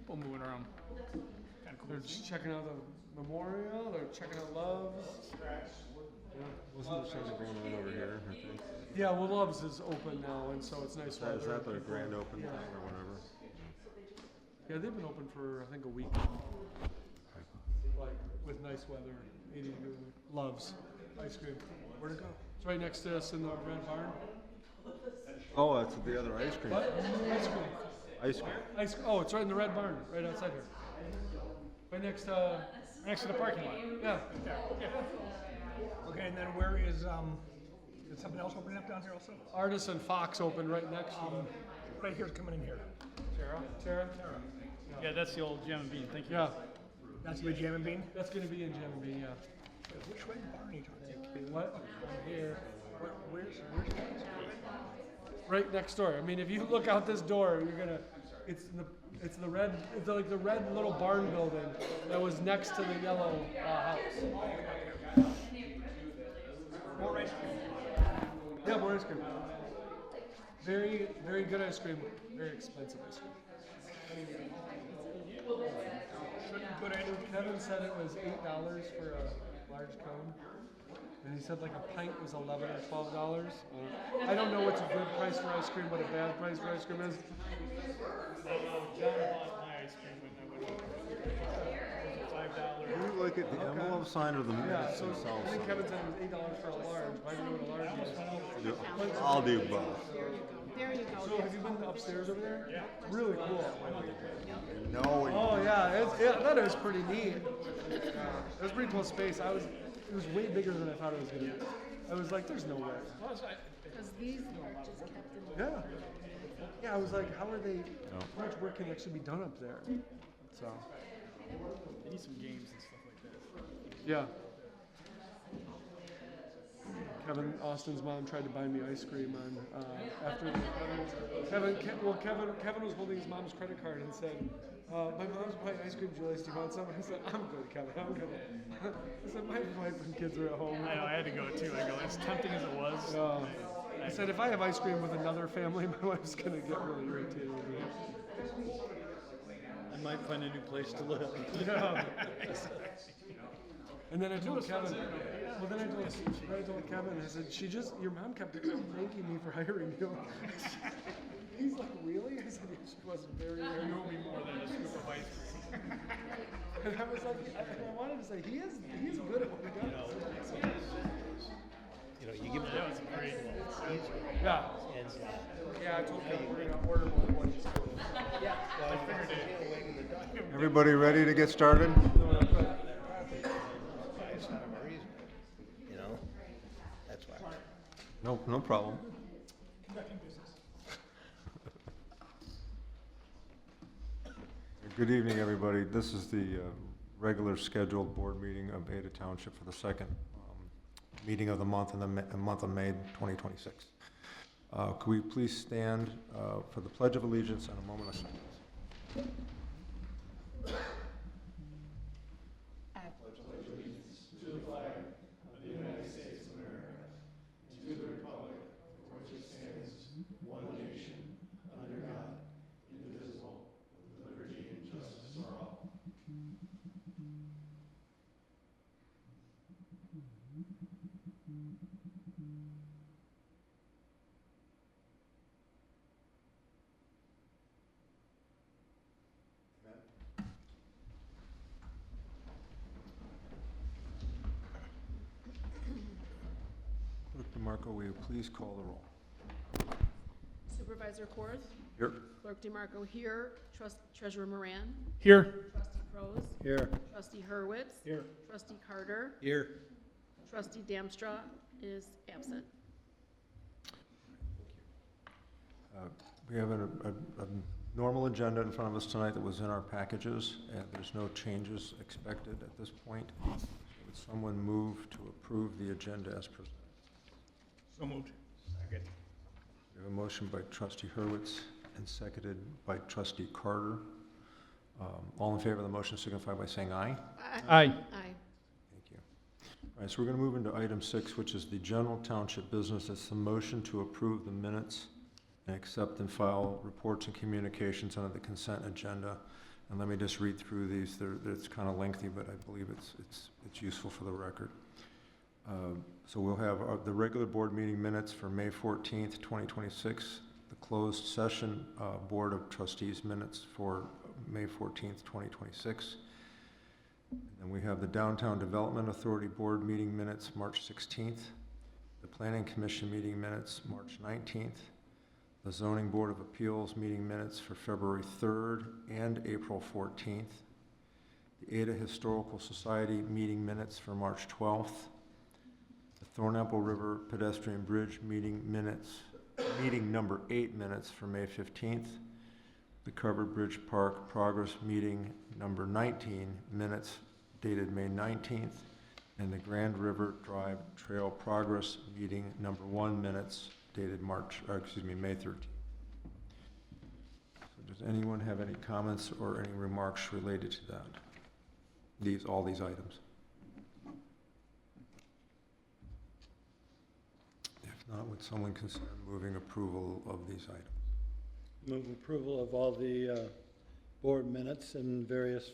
people moving around. Kind of cool. They're just checking out the memorial. They're checking out Love's. Wasn't there something going on over here, I think? Yeah, well, Love's is open now, and so it's nice weather. Is that the People- grand open yeah. thing or whatever? Yeah, they've been open for, I think, a week. Like, with nice weather, 80 degrees. Love's ice cream. Where'd it go? It's right next to us in the red barn. Oh, that's the other ice cream. What? Ice cream. Ice cream. Oh, it's right in the red barn, right outside here. Right next to, Next to the parking lot. yeah. Okay, and then where is something else opening up down here also? Artis and Fox open right next to them. Right here's coming in here. Tara? Yeah, that's the old Jam and Bean. Thank you. Yeah, That's the Jam and Bean. that's gonna be in Jam and Bean, yeah. Which way barn are you talking? What? Here. Where's Right next door. I mean, if you look out this door, you're gonna, it's the red, it's like the red little barn building that was next to the yellow house. more ice cream? Yeah, more ice cream. Very, very good ice cream. Very expensive ice cream. Good ice cream. Kevin said it was $8 for a large cone, and he said like a pint was $11 or $12. I don't know what's a good price for ice cream, what a bad price for ice cream is. John bought my ice cream when I went over. It was $5. Can we look at the envelope sign or the Yeah, minutes so I themselves? think Kevin said it was $8 for a large. Why do you know what a large is? I'll do both. There you go. So have you been upstairs over there? Yeah. Really cool. No. Oh yeah, that is pretty neat. It was pretty cool space. It was way bigger than I thought it was gonna be. I was like, there's no way. Because these are just kept in. Yeah. Yeah, I was like, how much work can actually be done up there? So. They need some games and stuff like that. Yeah. Austin's mom tried to buy me ice cream on after Kevin was holding his mom's credit card and said, my mom's buying ice cream, Julius, do you want some? I said, I'm good, Kevin, I'm good. I said, my wife and kids are at home. I know, I had to go too. I go, as tempting as it was. I said, if I have ice cream with another family, my wife's gonna get really irritated with me. I might find a new place to live. Yeah. And then I told Kevin, well then I told Kevin, I said, your mom kept thanking me for hiring you. He's like, really? I said, yeah, she was very, very. You owe me more than a scoop of ice cream. And I was like, I wanted to say, he is good at what he does. You know, you give That was great. Yeah. and Yeah, I told him we're gonna order more than one. Yeah. I figured it. Everybody ready to get started? it's not a reason. You know, that's why. No problem. Good evening, everybody. This is the regular scheduled board meeting of Ada Township for the second meeting of the month in the month of May 2026. Could we please stand for the Pledge of Allegiance and a moment of silence? Clerk DeMarco, will you please call the roll? Supervisor Korth, Here. Clerk DeMarco here, Treasurer Moran, Here. Trustee Prose, Here. Trustee Hurwitz, Here. Trustee Carter, Here. Trustee Damstra is absent. We have a normal agenda in front of us tonight that was in our packages, and there's no changes expected at this point. Would someone move to approve the agenda as presented? So moved. Second. We have a motion by Trustee Hurwitz and seconded by Trustee Carter. All in favor of the motion signify by saying aye. Aye. Aye. Thank you. All right, so we're going to move into item 6, which is the general township business. It's the motion to approve the minutes and accept and file reports and communications under the consent agenda. And let me just read through these. It's kind of lengthy, but I believe it's useful for the record. So we'll have the regular board meeting minutes for May 14th, 2026, the closed session Board of Trustees minutes for May 14th, 2026. And then we have the Downtown Development Authority Board meeting minutes, March 16th, the Planning Commission meeting minutes, March 19th, the Zoning Board of Appeals meeting minutes for February 3rd and April 14th, the Ada Historical Society meeting minutes for March 12th, the Thornapple River Pedestrian Bridge meeting minutes, meeting number 8 minutes for May 15th, the Covered Bridge Park Progress meeting number 19 minutes dated May 19th, and the Grand River Drive Trail Progress meeting number 1 minutes dated May 13th. So does anyone have any comments or any remarks related to that? All these items? If not, would someone consider moving approval of these items? Move approval of all the board minutes and various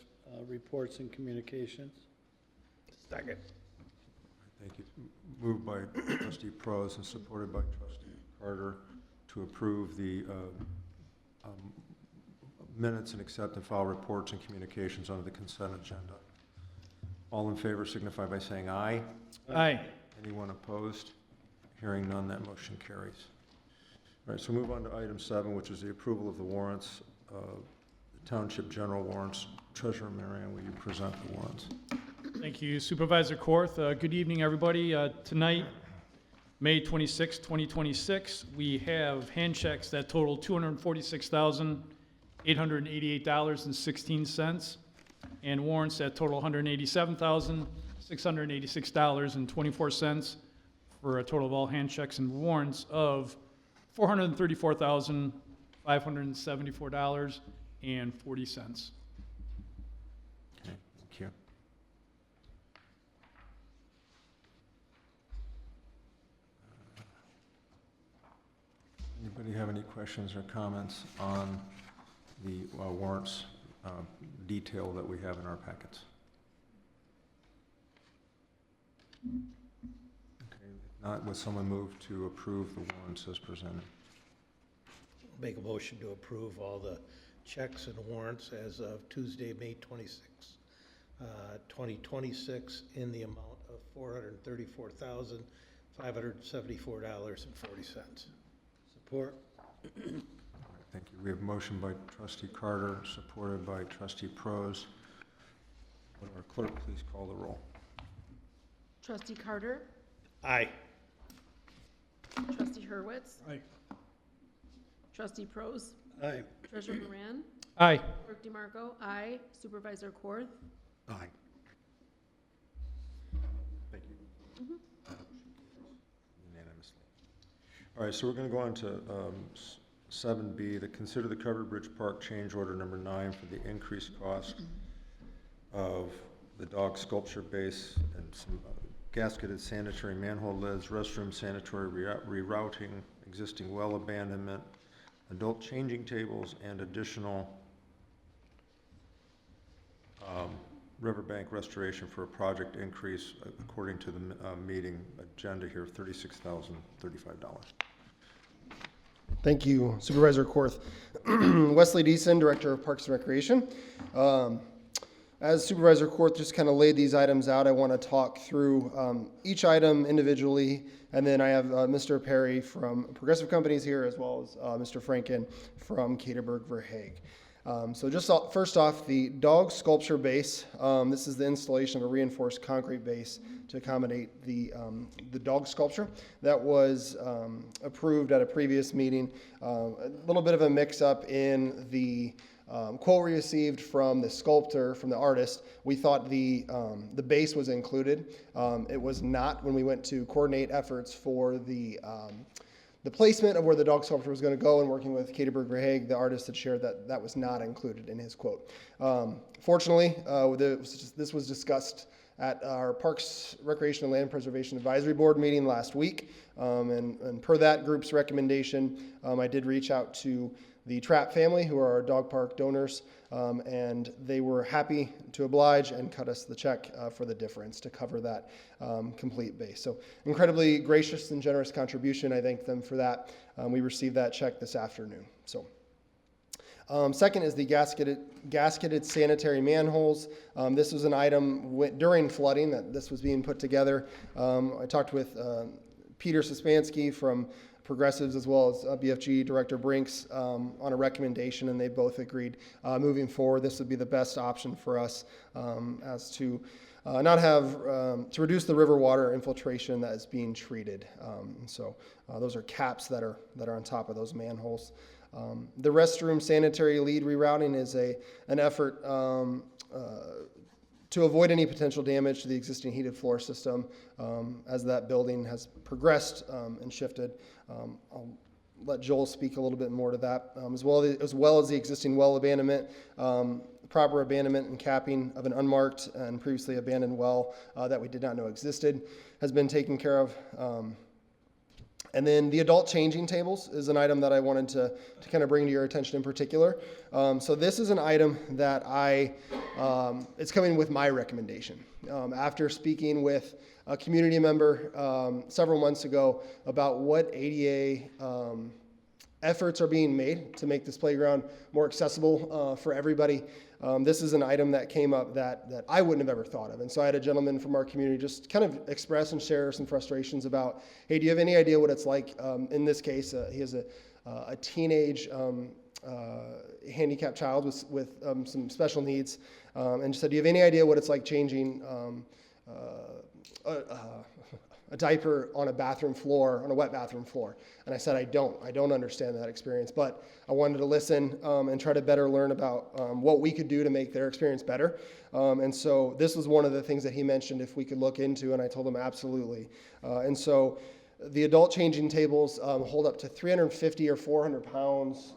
reports and communications. Second. Thank you. Moved by Trustee Prose and supported by Trustee Carter to approve the minutes and accept and file reports and communications under the consent agenda. All in favor signify by saying aye. Aye. Anyone opposed? Hearing none, that motion carries. All right, so move on to item 7, which is the approval of the warrants, the Township General warrants. Treasurer Marianne, will you present the warrants? Thank you, Supervisor Korth. Good evening, everybody. Tonight, May 26, 2026, we have hand checks that total $246,888.16 and warrants that total $187,686.24 for a total of all hand checks and warrants of $434,574.40. Okay, thank you. Anybody have any questions or comments on the warrants detail that we have in our packets? Okay, if not, would someone move to approve the warrants as presented? Make a motion to approve all the checks and warrants as of Tuesday, May 26, 2026, in the amount of $434,574.40. Support. All right, thank you. We have a motion by Trustee Carter, supported by Trustee Prose. Would our clerk please call the roll? Trustee Carter, Aye. Trustee Hurwitz, Aye. Trustee Prose, Aye. Treasurer Moran, Aye. Clerk DeMarco, aye. Supervisor Korth, Aye. Thank you. Unanimously. All right, so we're going to go on to 7B, to consider the Covered Bridge Park change order number 9 for the increased cost of the dog sculpture base and some gasketed sanitary manhole lids, restroom sanitary rerouting, existing well abandonment, adult changing tables, and additional riverbank restoration for a project increase, according to the meeting agenda here, of $36,035. Thank you, Supervisor Korth. Wesley Deason, Director of Parks and Recreation. As Supervisor Korth just kind of laid these items out, I want to talk through each item individually, and then I have Mr. Perry from Progressive Companies here, as well as Mr. Franken from Caterberg Verhaeg. So just first off, the dog sculpture base. This is the installation of a reinforced concrete base to accommodate the dog sculpture that was approved at a previous meeting. A little bit of a mix-up in the quote we received from the sculptor, from the artist. We thought the base was included. It was not when we went to coordinate efforts for the placement of where the dog sculpture was going to go, and working with Caterberg Verhaeg, the artist had shared that that was not included in his quote. Fortunately, this was discussed at our Parks, Recreation, and Land Preservation Advisory Board meeting last week, and per that group's recommendation, I did reach out to the Trapp family, who are our dog park donors, and they were happy to oblige and cut us the check for the difference to cover that complete base. So incredibly gracious and generous contribution. I thank them for that. We received that check this afternoon. So. Second is the gasketed sanitary manholes. This was an item during flooding that this was being put together. I talked with Peter Sospansky from Progressives as well as BFG Director Brinks on a recommendation, and they both agreed moving forward this would be the best option for us as to not have to reduce the river water infiltration that is being treated. So those are caps that are on top of those manholes. The restroom sanitary lead rerouting is an effort to avoid any potential damage to the existing heated floor system as that building has progressed and shifted. I'll let Joel speak a little bit more to that, as well as the existing well abandonment, proper abandonment and capping of an unmarked and previously abandoned well that we did not know existed has been taken care of. And then the adult changing tables is an item that I wanted to kind of bring to your attention in particular. So this is an item that it's coming with my recommendation. After speaking with a community member several months ago about what ADA efforts are being made to make this playground more accessible for everybody, this is an item that came up that I wouldn't have ever thought of. And so I had a gentleman from our community just kind of express and share some frustrations about, hey, do you have any idea what it's like? In this case, he has a teenage handicapped child with some special needs, and just said, do you have any idea what it's like changing a diaper on a bathroom floor, on a wet bathroom floor? And I said, I don't understand that experience, but I wanted to listen and try to better learn about what we could do to make their experience better. And so this was one of the things that he mentioned if we could look into, and I told him absolutely. And so the adult changing tables hold up to 350 or 400 pounds.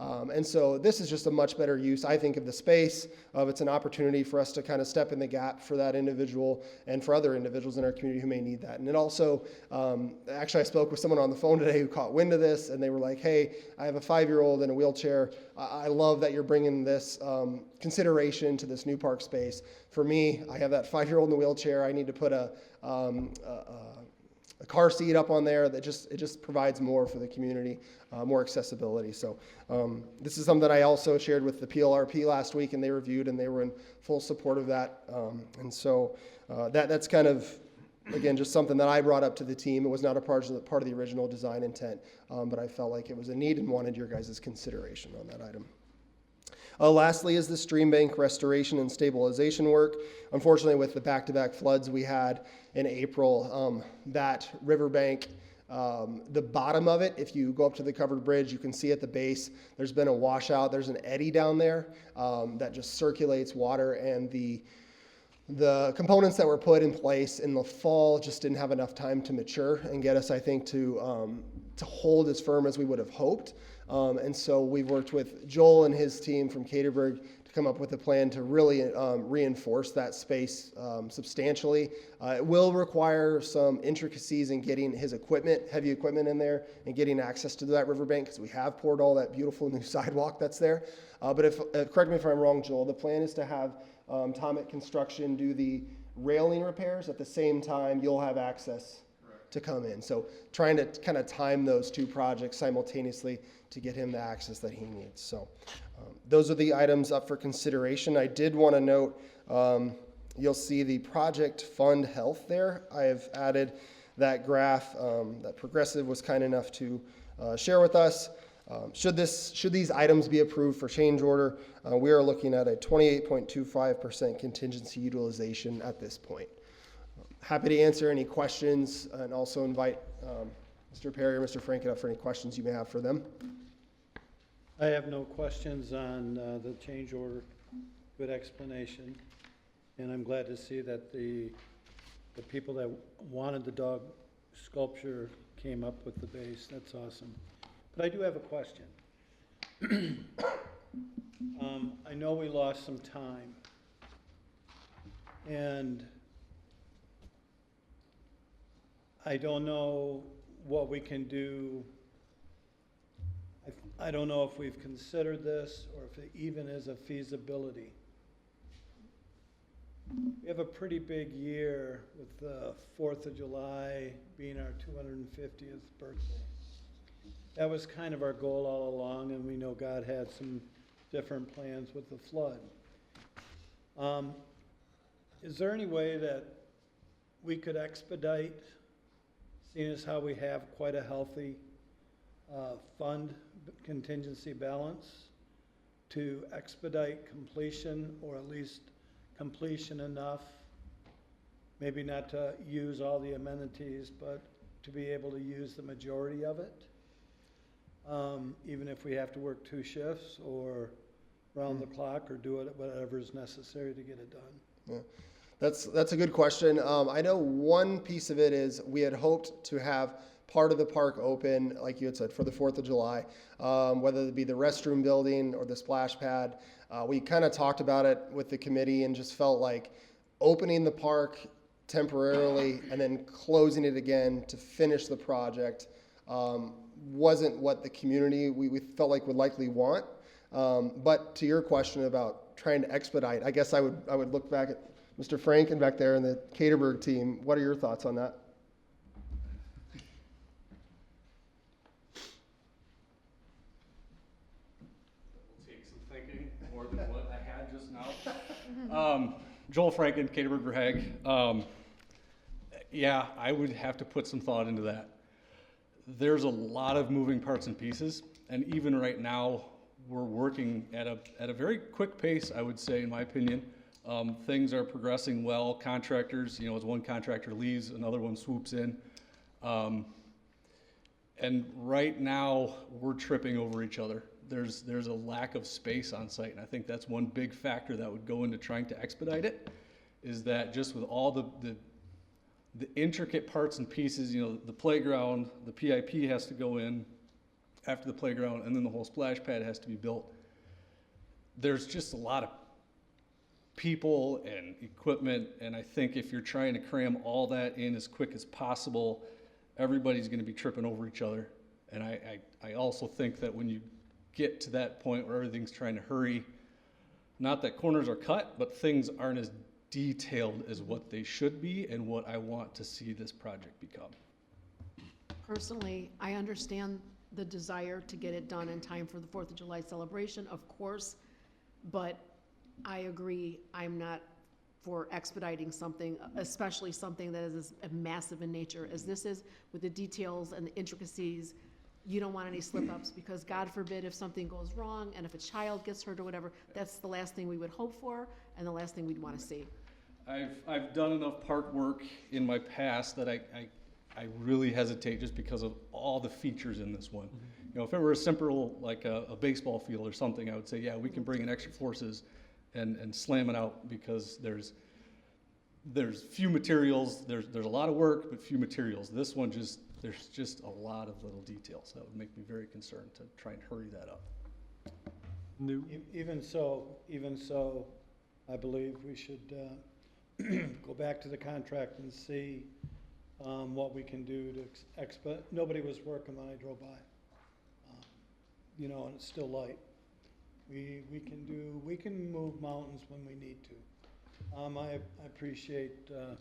And so this is just a much better use, I think, of the space. It's an opportunity for us to kind of step in the gap for that individual and for other individuals in our community who may need that. And it also, actually I spoke with someone on the phone today who caught wind of this, and they were like, hey, I have a 5-year-old in a wheelchair. I love that you're bringing this consideration to this new park space. For me, I have that 5-year-old in a wheelchair. I need to put a car seat up on there that it just provides more for the community, more accessibility. So this is something that I also shared with the PLRP last week, and they reviewed and they were in full support of that. And so that's kind of, again, just something that I brought up to the team. It was not a part of the original design intent, but I felt like it was a need and wanted your guys' consideration on that item. Lastly is the stream bank restoration and stabilization work. Unfortunately, with the back-to-back floods we had in April, that riverbank, the bottom of it, if you go up to the covered bridge, you can see at the base, there's been a washout. There's an eddy down there that just circulates water, and the components that were put in place in the fall just didn't have enough time to mature and get us, I think, to hold as firm as we would have hoped. And so we've worked with Joel and his team from Caterburg to come up with a plan to really reinforce that space substantially. It will require some intricacies in getting his equipment, heavy equipment in there, and getting access to that riverbank, because we have poured all that beautiful new sidewalk that's there. But correct me if I'm wrong, Joel, the plan is to have Tom at Construction do the railing repairs. At the same time, you'll have access to come in. So trying to kind of time those two projects simultaneously to get him the access that he needs. So those are the items up for consideration. I did want to note, you'll see the project fund health there. I have added that graph that Progressive was kind enough to share with us. Should these items be approved for change order, we are looking at a 28.25% contingency utilization at this point. Happy to answer any questions and also invite Mr. Perry or Mr. Franken up for any questions you may have for them. I have no questions on the change order. Good explanation. And I'm glad to see that the people that wanted the dog sculpture came up with the base. That's awesome. But I do have a question. I know we lost some time. And I don't know what we can do. I don't know if we've considered this or if it even is a feasibility. We have a pretty big year with the 4th of July being our 250th birthday. That was kind of our goal all along, and we know God had some different plans with the flood. Is there any way that we could expedite, seeing as how we have quite a healthy fund contingency balance, to expedite completion, or at least completion enough, maybe not to use all the amenities, but to be able to use the majority of it? Even if we have to work 2 shifts or round the clock, or do it whatever is necessary to get it done. Yeah. That's a good question. I know one piece of it is we had hoped to have part of the park open, like you had said, for the 4th of July, whether it be the restroom building or the splash pad. We kind of talked about it with the committee and just felt like opening the park temporarily and then closing it again to finish the project wasn't what the community we felt like would likely want. But to your question about trying to expedite, I guess I would look back at Mr. Franken back there and the Caterburg team. What are your thoughts on that? Take some thinking, more than what I had just now. Joel Franken, Caterburg Verhag. Yeah, I would have to put some thought into that. There's a lot of moving parts and pieces, and even right now, we're working at a very quick pace, I would say, in my opinion. Things are progressing well. Contractors, as one contractor leaves, another one swoops in. And right now, we're tripping over each other. There's a lack of space on site, and I think that's one big factor that would go into trying to expedite it, is that just with all the intricate parts and pieces, the playground, the PIP has to go in after the playground, and then the whole splash pad has to be built. There's just a lot of people and equipment, and I think if you're trying to cram all that in as quick as possible, everybody's going to be tripping over each other. And I also think that when you get to that point where everything's trying to hurry, not that corners are cut, but things aren't as detailed as what they should be and what I want to see this project become. Personally, I understand the desire to get it done in time for the 4th of July celebration, of course, but I agree, I'm not for expediting something, especially something that is as massive in nature as this is, with the details and the intricacies. You don't want any slip-ups, because God forbid if something goes wrong and if a child gets hurt or whatever, that's the last thing we would hope for and the last thing we'd want to see. I've done enough park work in my past that I really hesitate, just because of all the features in this one. If it were a simple, like a baseball field or something, I would say, yeah, we can bring in extra forces and slam it out, because there's few materials, there's a lot of work, but few materials. This one there's just a lot of little details that would make me very concerned to try and hurry that up. Even so, I believe we should go back to the contract and see what we can do to expedite. Nobody was working when I drove by, and it's still light. We can move mountains when we need to. I appreciate the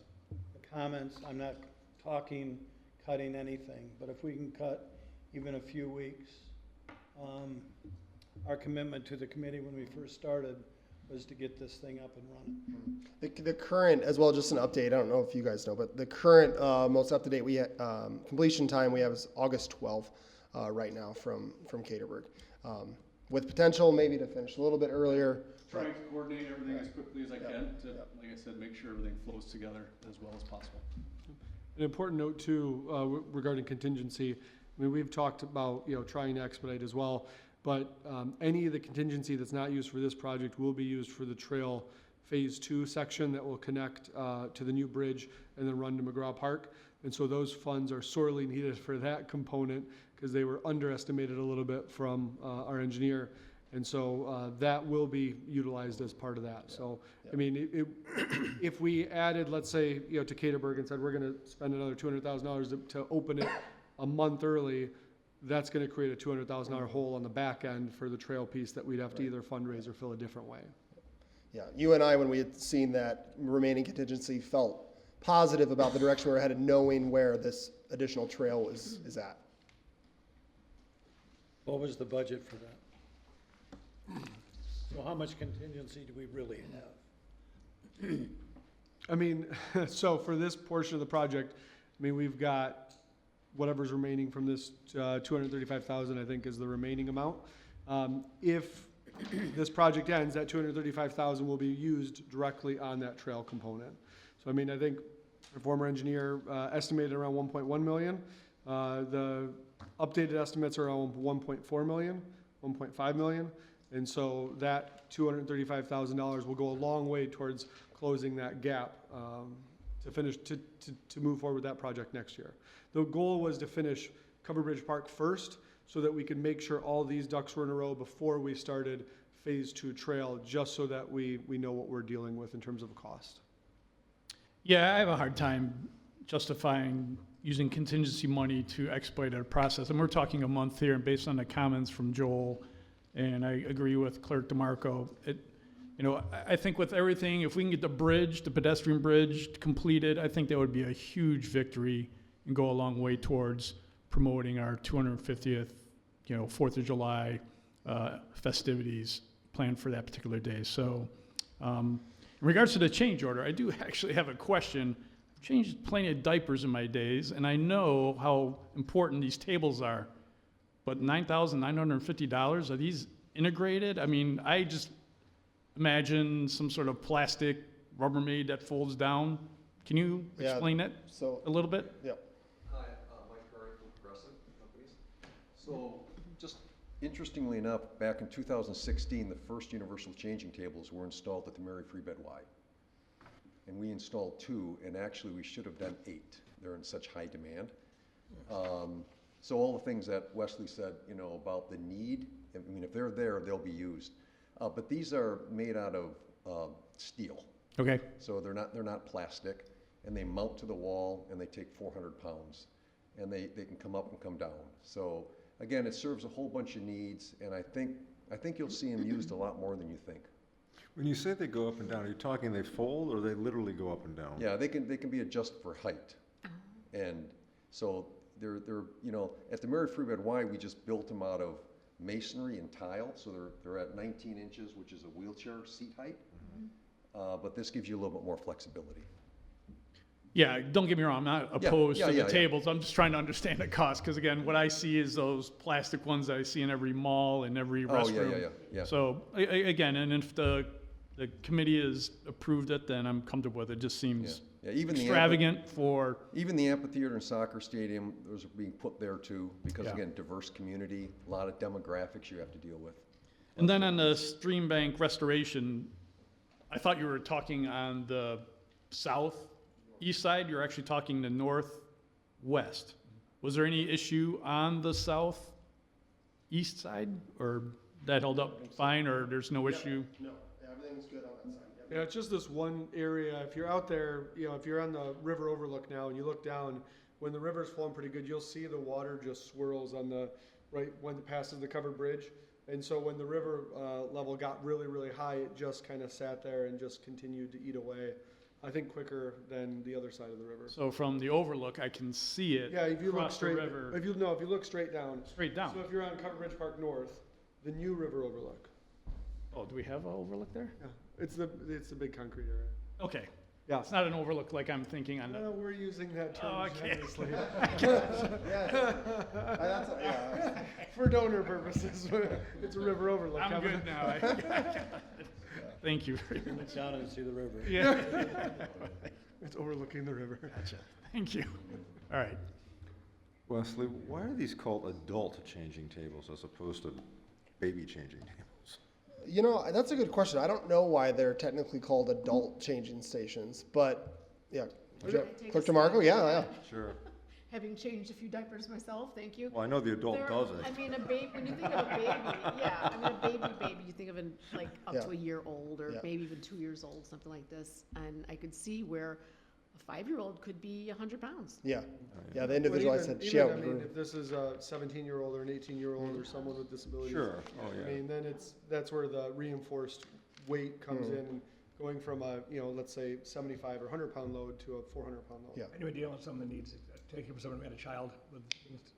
comments. I'm not cutting anything, but if we can cut even a few weeks, our commitment to the committee when we first started was to get this thing up and running. The current, as well, just an update, I don't know if you guys know, but the current most up-to-date completion time we have is August 12th right now from Caterburg. With potential maybe to finish a little bit earlier. Trying to coordinate everything as quickly as I can to, like I said, make sure everything flows together as well as possible. An important note too, regarding contingency. I mean, we've talked about, trying to expedite as well, but any of the contingency that's not used for this project will be used for the trail phase 2 section that will connect to the new bridge and then run to McGraw Park. And so those funds are sorely needed for that component, because they were underestimated a little bit from our engineer. And so that will be utilized as part of that. So, I mean, if we added, let's say, to Caterburg and said, we're going to spend another $200,000 to open it a month early, that's gonna create a $200,000 hole on the back end for the trail piece that we'd have to either fundraise or fill a different way. Yeah, you and I, when we had seen that remaining contingency, felt positive about the direction we're headed, knowing where this additional trail is at. What was the budget for that? So how much contingency do we really have? I mean, so for this portion of the project, I mean, we've got whatever's remaining from this, 235,000, I think is the remaining amount. If this project ends, that 235,000 will be used directly on that trail component. So I mean, I think our former engineer estimated around 1.1 million. The updated estimates are around 1.4 million, 1.5 million. And so that $235,000 will go a long way towards closing that gap to finish, to move forward with that project next year. The goal was to finish Covered Bridge Park first so that we could make sure all these ducks were in a row before we started Phase 2 trail, just so that we know what we're dealing with in terms of cost. Yeah, I have a hard time justifying using contingency money to expedite a process. And we're talking a month here, and based on the comments from Joel, and I agree with Clerk DeMarco, I think with everything, if we can get the bridge, the pedestrian bridge completed, I think that would be a huge victory and go a long way towards promoting our 250th, 4th of July festivities planned for that particular day. So in regards to the change order, I do actually have a question. I've changed plenty of diapers in my days, and I know how important these tables are. But $9,950, are these integrated? I mean, I just imagine some sort of plastic Rubbermaid that folds down. Can you Yeah, explain that So, a little bit? yeah. Hi, Mike Curry from Progressive Companies. So, just interestingly enough, back in 2016, the first universal changing tables were installed at the Mary Free Bed Y. And we installed 2, and actually we should have done 8. They're in such high demand. So all the things that Wesley said, about the need, I mean, if they're there, they'll be used. But these are made out of steel. Okay. So they're not plastic, and they mount to the wall, and they take 400 pounds, and they can come up and come down. So again, it serves a whole bunch of needs, and I think you'll see them used a lot more than you think. When you say they go up and down, are you talking they fold or they literally go up and down? Yeah, they can be adjusted for height, and so they're at the Mary Free Bed Y, we just built them out of masonry and tile, so they're at 19 inches, which is a wheelchair seat height. But this gives you a little bit more flexibility. Yeah, don't get me wrong, I'm not opposed to the yeah. tables. I'm just trying to understand the cost, because again, what I see is those plastic ones that I see in every mall and every restroom. Yeah. So again, and if the committee has approved it, then I'm comfortable with it. It just seems Even extravagant for. Even the amphitheater and soccer stadium, those are being put there too, because Yeah. again, diverse community, a lot of demographics you have to deal with. And then on the stream bank restoration, I thought you were talking on the southeast side. You're actually talking the northwest. Was there any issue on the southeast side, or that held up fine, or there's no issue? No, everything's good on that side. Yeah, it's just this one area. If you're out there, if you're on the river overlook now and you look down, when the river's flowing pretty good, you'll see the water just swirls on right when it passes the covered bridge. And so when the river level got really, really high, it just kind of sat there and just continued to eat away. I think quicker than the other side of the river. So from the overlook, I can see it. Yeah, if you look across the straight, river. if you look straight down. Straight down. So if you're on Covered Bridge Park North, the new river overlook. Oh, do we have an overlook there? Yeah, it's the big concrete area. Okay. Yeah. It's not an overlook like I'm thinking on the. No, we're using that term Oh, okay. generously. For donor purposes, it's a river overlook. I'm good now. I got it. Thank you very much. Look down and see the river. Yeah. It's overlooking the river. Gotcha. Thank you. All right. Wesley, why are these called adult changing tables as opposed to baby changing tables? That's a good question. I don't know why they're technically called adult changing stations, but yeah. Can I take Clerk a DeMarco, stab? yeah. Sure. Having changed a few diapers myself, thank you. Well, I know the adult There- does it. I mean, a baby, when you think of a baby, a baby, you think of an, like, up to a year old, or Yeah. maybe even 2 years old, something like this. And I could see where a 5-year-old could be 100 pounds. Yeah, yeah, the But individual I even- said, even, yeah, I would mean, agree. if this is a 17-year-old or an 18-year-old or someone with disabilities. Sure, oh, I yeah. mean, then that's where the reinforced weight comes Mm. in, and going from a, let's say 75 or 100-pound load to a 400-pound load. Yeah. And we're dealing with someone that needs, taking care of someone who had a child with,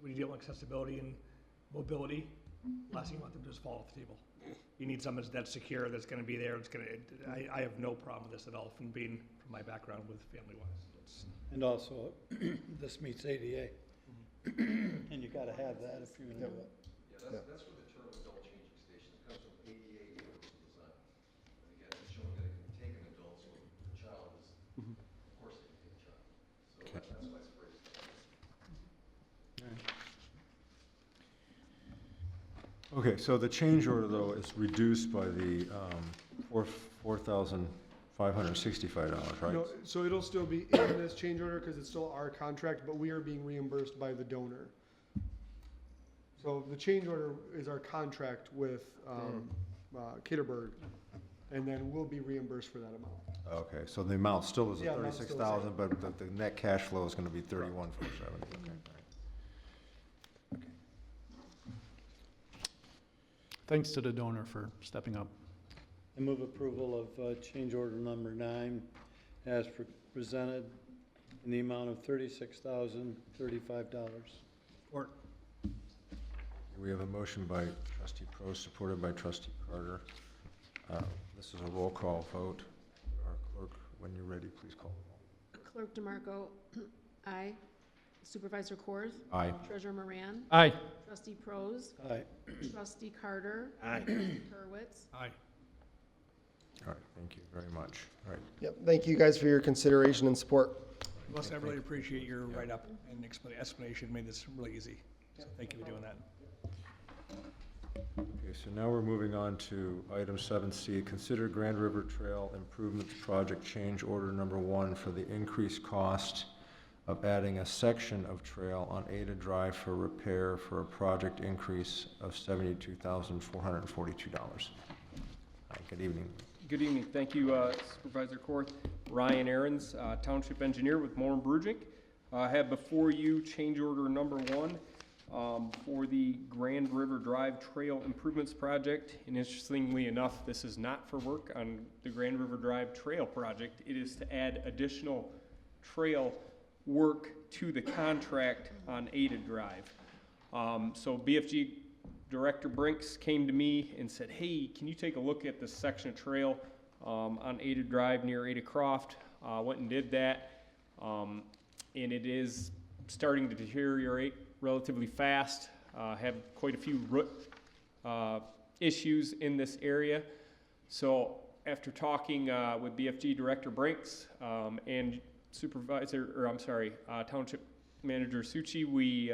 when you deal with accessibility and mobility, last thing you want them to do is fall off the table. You need someone that's secure, that's gonna be there, I have no problem with this at all, from my background with family-wise. And also, this meets ADA. And you gotta have that if you're gonna do it. Yeah, that's where the term adult changing station comes from, ADA universal design. And again, it's showing that it can take an adult, so the child is, of course they can take a child. So that's why it's phrased. Okay, so the change order, though, is reduced by the $4,565, right? No, so it'll still be in this change order because it's still our contract, but we are being reimbursed by the donor. So the change order is our contract with Caterburg, and then we'll be reimbursed for that amount. Okay, so the amount still is Yeah, at amount's still the same. 36,000, but the net cash flow is gonna be 31,470, okay, all right. Thanks to the donor for stepping up. I move approval of change order number 9 as presented in the amount of $36,035. Or, We have a motion by trustee Pro, supported by trustee Carter. This is a roll call vote. Our clerk, when you're ready, please call the roll. Clerk DeMarco, aye. Supervisor Korth, Aye. Treasurer Moran, Aye. Trustee Prose, Aye. Trustee Carter, Aye. Hurwitz. aye. All right, thank you very much. All right, Yep, thank you guys for your consideration and support. Plus, I really appreciate your write-up and explanation, made this really easy. So thank you for doing that. okay, so now we're moving on to item 7C, consider Grand River Trail Improvements Project Change Order Number 1 for the increased cost of adding a section of trail on Ada Drive for repair for a project increase of $72,442. Good evening. Good evening. Thank you, Supervisor Korth. Ryan Aarons, Township Engineer with Moore and Brugink. I have before you change order number 1 for the Grand River Drive Trail Improvements Project. And interestingly enough, this is not for work on the Grand River Drive Trail Project. It is to add additional trail work to the contract on Ada Drive. So BFG Director Brinks came to me and said, hey, can you take a look at this section of trail on Ada Drive near Ada Croft? Went and did that. And it is starting to deteriorate relatively fast. Have quite a few root issues in this area. So after talking with BFG Director Brinks and Township Manager Suchi, we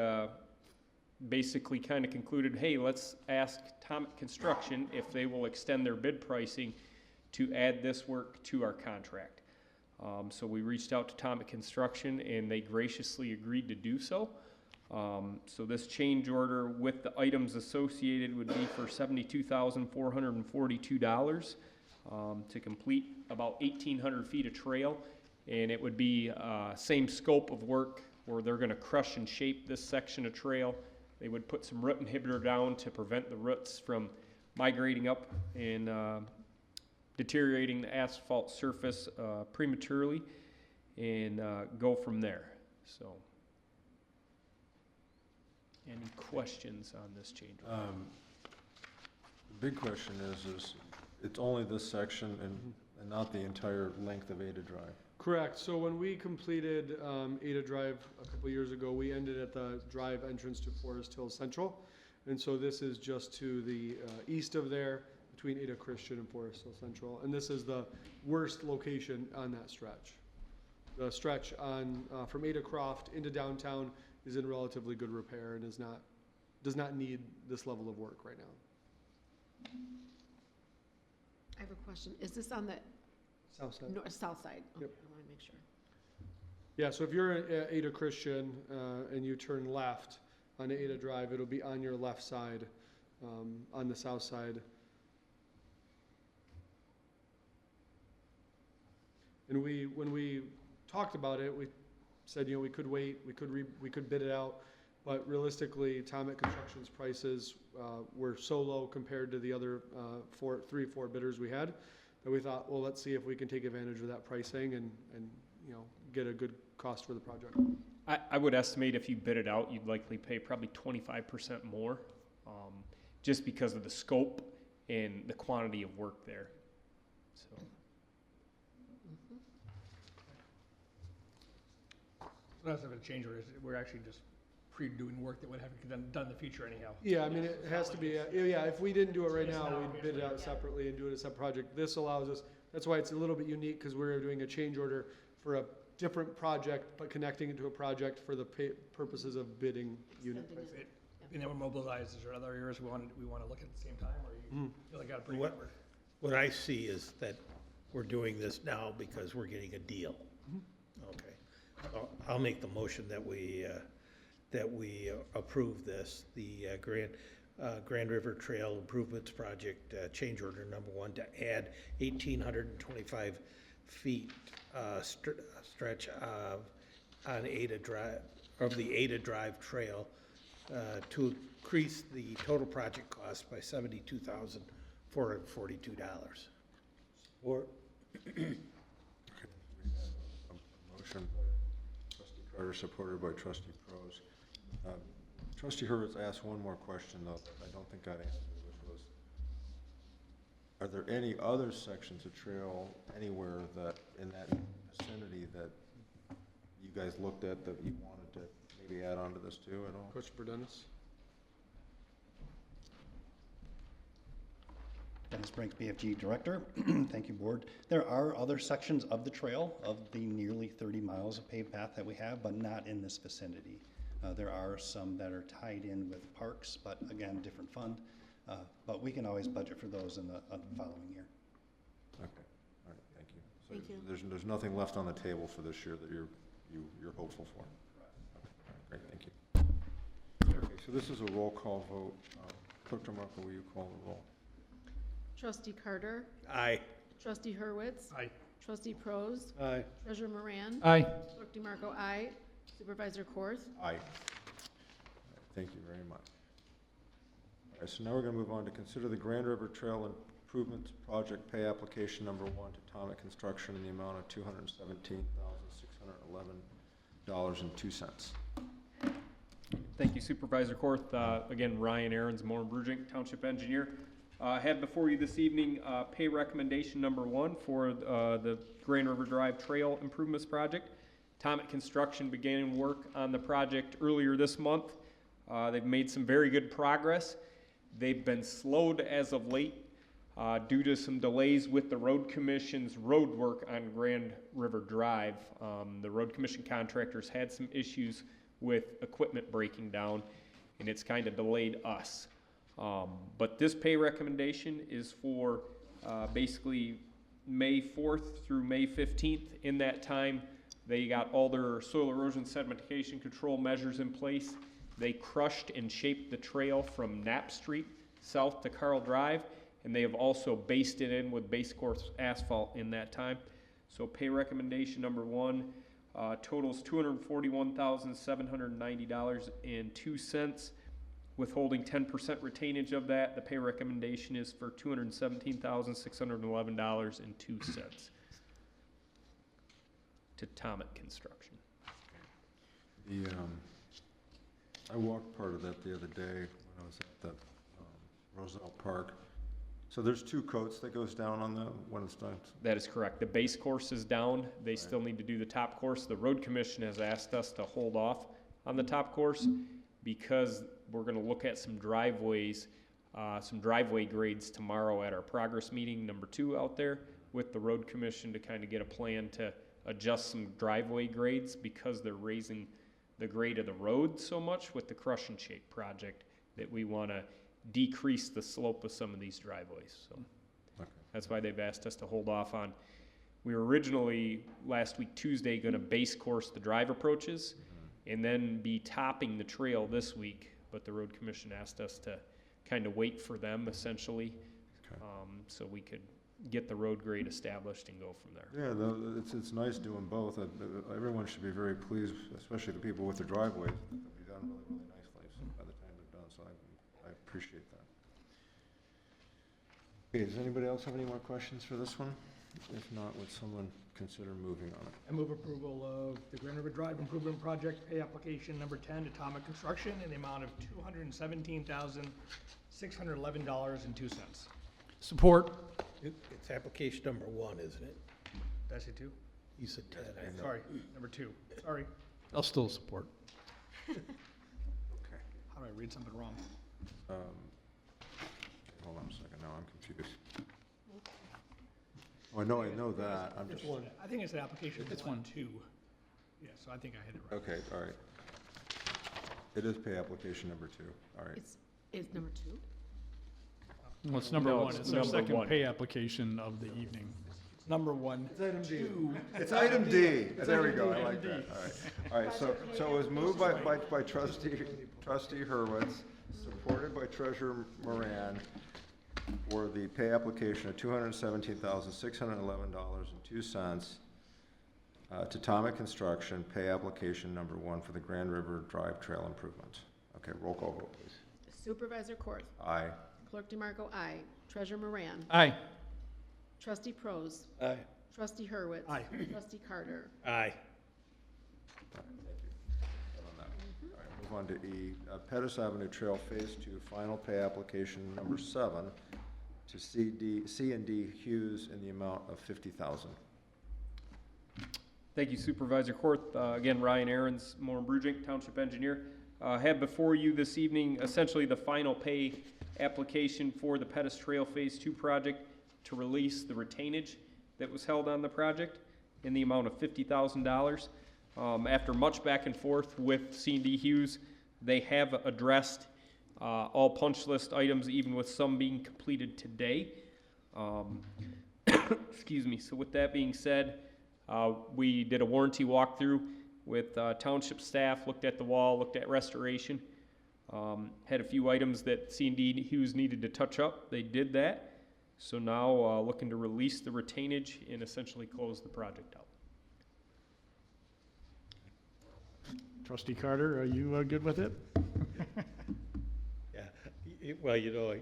basically kind of concluded, hey, let's ask Tomic Construction if they will extend their bid pricing to add this work to our contract. So we reached out to Tomic Construction and they graciously agreed to do so. So this change order with the items associated would be for $72,442 to complete about 1,800 feet of trail. And it would be same scope of work where they're going to crush and shape this section of trail. They would put some root inhibitor down to prevent the roots from migrating up and deteriorating the asphalt surface prematurely, and go from there. So, any questions on this change? The big question is it's only this section and not the entire length of Ada Drive. Correct. So when we completed Ada Drive a couple years ago, we ended at the drive entrance to Forest Hill Central. And so this is just to the east of there, between Ada Christian and Forest Hill Central. And this is the worst location on that stretch. The stretch on from Ada Croft into downtown is in relatively good repair and does not need this level of work right now. I have a question. Is this on the South side. south side? Okay, Yep. I want to make sure. Yeah, so if you're at Ada Christian and you turn left on Ada Drive, it'll be on your left side, on the south side. And when we talked about it, we said, we could wait, we could bid it out, but realistically, Tomet Construction's prices, were so low compared to the other, 4 bidders we had, that we thought, well, let's see if we can take advantage of that pricing and, get a good cost for the project. I would estimate if you bid it out, you'd likely pay probably 25% more, just because of the scope and the quantity of work there. So, So that's not a change order, we're actually just pre-doing work that would have to be done in the future anyhow. Yeah, I mean, it has to be, yeah, if we didn't do it right now, we'd bid it out separately and do it as a separate project. This allows us, that's why it's a little bit unique, because we're doing a change order for a different project, but connecting it to a project for the purposes of bidding unit Sending price. it. Being that we're mobilized, is there other areas we want to look at the same time, or you feel like got a pretty What- covered? What I see is that we're doing this now because we're getting a deal. Okay. So I'll make the motion that we approve this, the Grand River Trail Improvements Project, change order number 1, to add 1,825 feet stretch on Ada Drive, of the Ada Drive Trail, to increase the total project cost by $72,442. Or, Motion by trustee Carter, supported by trustee Prose. Trustee Hurwitz asked one more question, though, that I don't think got answered, which was, are there any other sections of trail anywhere that, in that vicinity, that you guys looked at that you wanted to maybe add on to this too at all? Question for Dennis? Dennis Brinks, BFG Director. Thank you, Board. There are other sections of the trail, of the nearly 30 miles of paved path that we have, but not in this vicinity. There are some that are tied in with parks, but again, different fund. But we can always budget for those in the following year. Okay, all right, thank you. So Thank you. there's nothing left on the table for this year that you're hopeful for? Okay, all right, great, thank you. Okay, so this is a roll call vote. Clerk DeMarco, will you call the roll? Trustee Carter, Aye. trustee Hurwitz, Aye. trustee Prose, aye. treasurer Moran, Aye. clerk DeMarco, aye. Supervisor Korth, Aye. All right, thank you very much. All right, so now we're going to move on to consider the Grand River Trail Improvements Project Pay Application Number 1 to Tomet Construction in the amount of $217,611.02. thank you Supervisor Korth. Again, Ryan Aarons, Moore-Brugink, Township Engineer. Had before you this evening, pay recommendation number 1 for the Grand River Drive Trail Improvements Project. Tomet Construction began work on the project earlier this month. They've made some very good progress. They've been slowed as of late due to some delays with the Road Commission's road work on Grand River Drive. The Road Commission contractors had some issues with equipment breaking down, and it's kind of delayed us. But this pay recommendation is for basically May 4th through May 15th. In that time, they got all their soil erosion sedimentation control measures in place. They crushed and shaped the trail from Knapp Street south to Carl Drive, and they have also based it in with base course asphalt in that time. So pay recommendation number 1 totals $241,790.02. Withholding 10% retainage of that, the pay recommendation is for $217,611.02 to Tomet Construction. I walked part of that the other day when I was at the Roselle Park. So there's 2 coats that goes down on the, when it's done? That is correct. The base course is down. They still need to do the top course. The Road Commission has asked us to hold off on the top course because we're going to look at some driveways, some driveway grades tomorrow at our progress meeting number 2 out there with the Road Commission to kind of get a plan to adjust some driveway grades because they're raising the grade of the road so much with the crush and shape project that we want to decrease the slope of some of these driveways. So Okay. that's why they've asked us to hold off on. We were originally last week Tuesday going to base course the drive approaches and then be topping the trail this week, but the Road Commission asked us to kind of wait for them essentially, Okay. so we could get the road grade established and go from there. Yeah, it's nice doing both. Everyone should be very pleased, especially the people with the driveways, that they'll be done really, really nicely by the time they're done, so I appreciate that. Okay, does anybody else have any more questions for this one? If not, would someone consider moving on it? I move approval of the Grand River Drive Improvement Project pay application number 10 to Atomic Construction in the amount of $217,611.02. Support. It's application number 1, isn't it? Did I say 2? You said 10. Sorry, number 2. Sorry. I'll still support. Okay. How do I read something wrong? Hold on a second, now I'm confused. Oh, I know that, I'm just, I think it's an application. It's 1, 2. Yeah, so I think I hit it right. okay, all right. It is pay application number 2, all right. It's number 2? Well, it's number No, one. it's It's our number second one. pay application of the evening. Number 1. It's item D. It's item D. There we go, I like that, all right. All right, so it was moved by trustee Hurwitz, supported by treasurer Moran, for the pay application of $217,611.02 to Atomic Construction, pay application number 1 for the Grand River Drive Trail Improvement. Okay, roll call vote, please. Supervisor Korth. Aye. Clerk DeMarco, aye. Treasurer Moran. Aye. Trustee Prose. Aye. Trustee Hurwitz. Aye. Trustee Carter. Aye. All right, move on to E. Pettus Avenue Trail Phase 2, final pay application number 7 to C&D Hughes in the amount of $50,000. Thank you Supervisor Korth. Again, Ryan Ahrens, Moore and Brugink, Township Engineer. Have before you this evening essentially the final pay application for the Pettus Trail Phase 2 project to release the retainage that was held on the project in the amount of $50,000. After much back and forth with C&D Hughes, they have addressed all punch list items, even with some being completed today. Excuse me. So with that being said, we did a warranty walkthrough with township staff, looked at the wall, looked at restoration, had a few items that C&D Hughes needed to touch up. They did that. So now looking to release the retainage and essentially close the project out. Trustee Carter, are you good with it? Yeah, well, you know,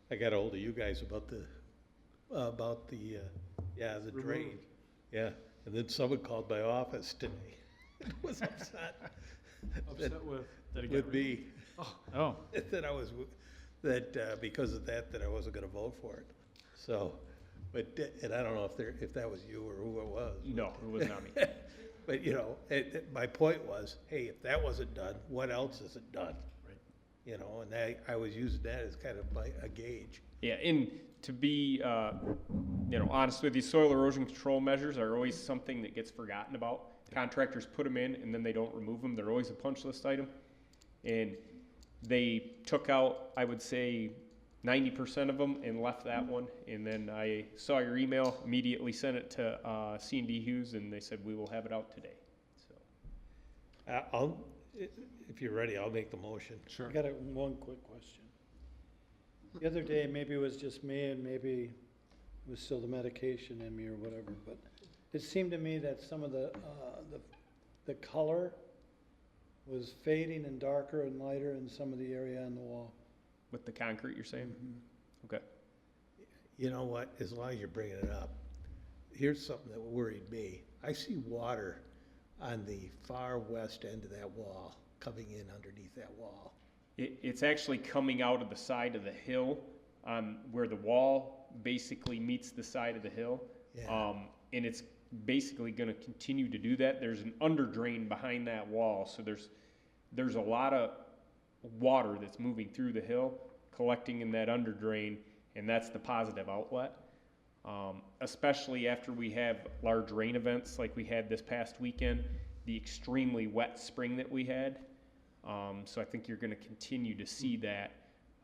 I got ahold of you guys about the drain. Yeah, and then someone called my office today. Was upset. Upset with. With me. Oh. That because of that I wasn't gonna vote for it. So, but, and I don't know if that was you or who it was. No, it was not me. But, you know, my point was, hey, if that wasn't done, what else isn't done? Right. You know, and I was using that as kind of a gauge. Yeah, and to be, honest with you, soil erosion control measures are always something that gets forgotten about. Contractors put them in and then they don't remove them. They're always a punch list item. And they took out, I would say, 90% of them and left that one. And then I saw your email, immediately sent it to C&D Hughes, and they said we will have it out today. So If you're ready, I'll make the motion. Sure. I got one quick question. The other day, maybe it was just me and maybe it was still the medication in me or whatever, but it seemed to me that some of the color was fading and darker and lighter in some of the area on the wall. with the concrete, you're saying? Okay. You know what, as long as you're bringing it up, here's something that worried me. I see water on the far west end of that wall, coming in underneath that wall. It's actually coming out of the side of the hill, where the wall basically meets the side of the hill. Yeah. And it's basically gonna continue to do that. There's an under drain behind that wall, so there's a lot of water that's moving through the hill, collecting in that under drain, and that's the positive outlet. Especially after we have large rain events like we had this past weekend, the extremely wet spring that we had. So I think you're gonna continue to see that.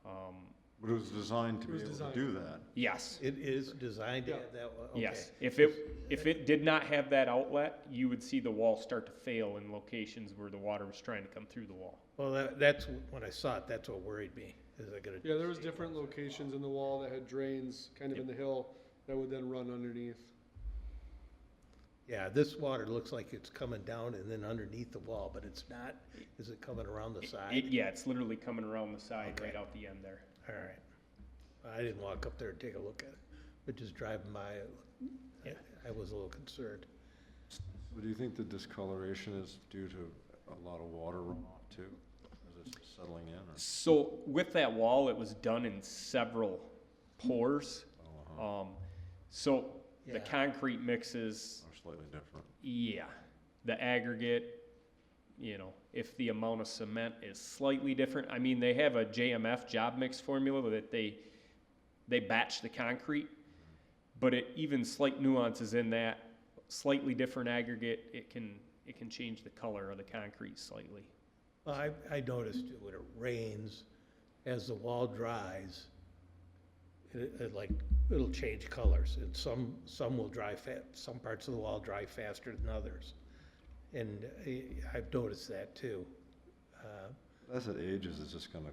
But it was designed to be able to do that. Yes. It is designed to have that, okay. Yes, if it did not have that outlet, you would see the wall start to fail in locations where the water was trying to come through the wall. Well, that's, when I saw it, that's what worried me, is I gotta. Yeah, there was different locations in the wall that had drains kind of in the hill that would then run underneath. Yeah, this water looks like it's coming down and then underneath the wall, but it's not. Is it coming around the side? Yeah, it's literally coming around the side, Okay. right out the end there. All right. I didn't walk up there and take a look at it, but just driving by, I was a little concerned. So do you think the discoloration is due to a lot of water runoff too? Is it settling in or? So with that wall, it was done in several pours. So the Yeah. concrete mixes, Are slightly different. yeah, the aggregate, you know, if the amount of cement is slightly different. I mean, they have a JMF job mix formula that they batch the concrete, but even slight nuances in that, slightly different aggregate, it can change the color of the concrete slightly. Well, I noticed it when it rains, as the wall dries, it'll change colors, and some will dry some parts of the wall dry faster than others. And I've noticed that too. As it ages, it's just gonna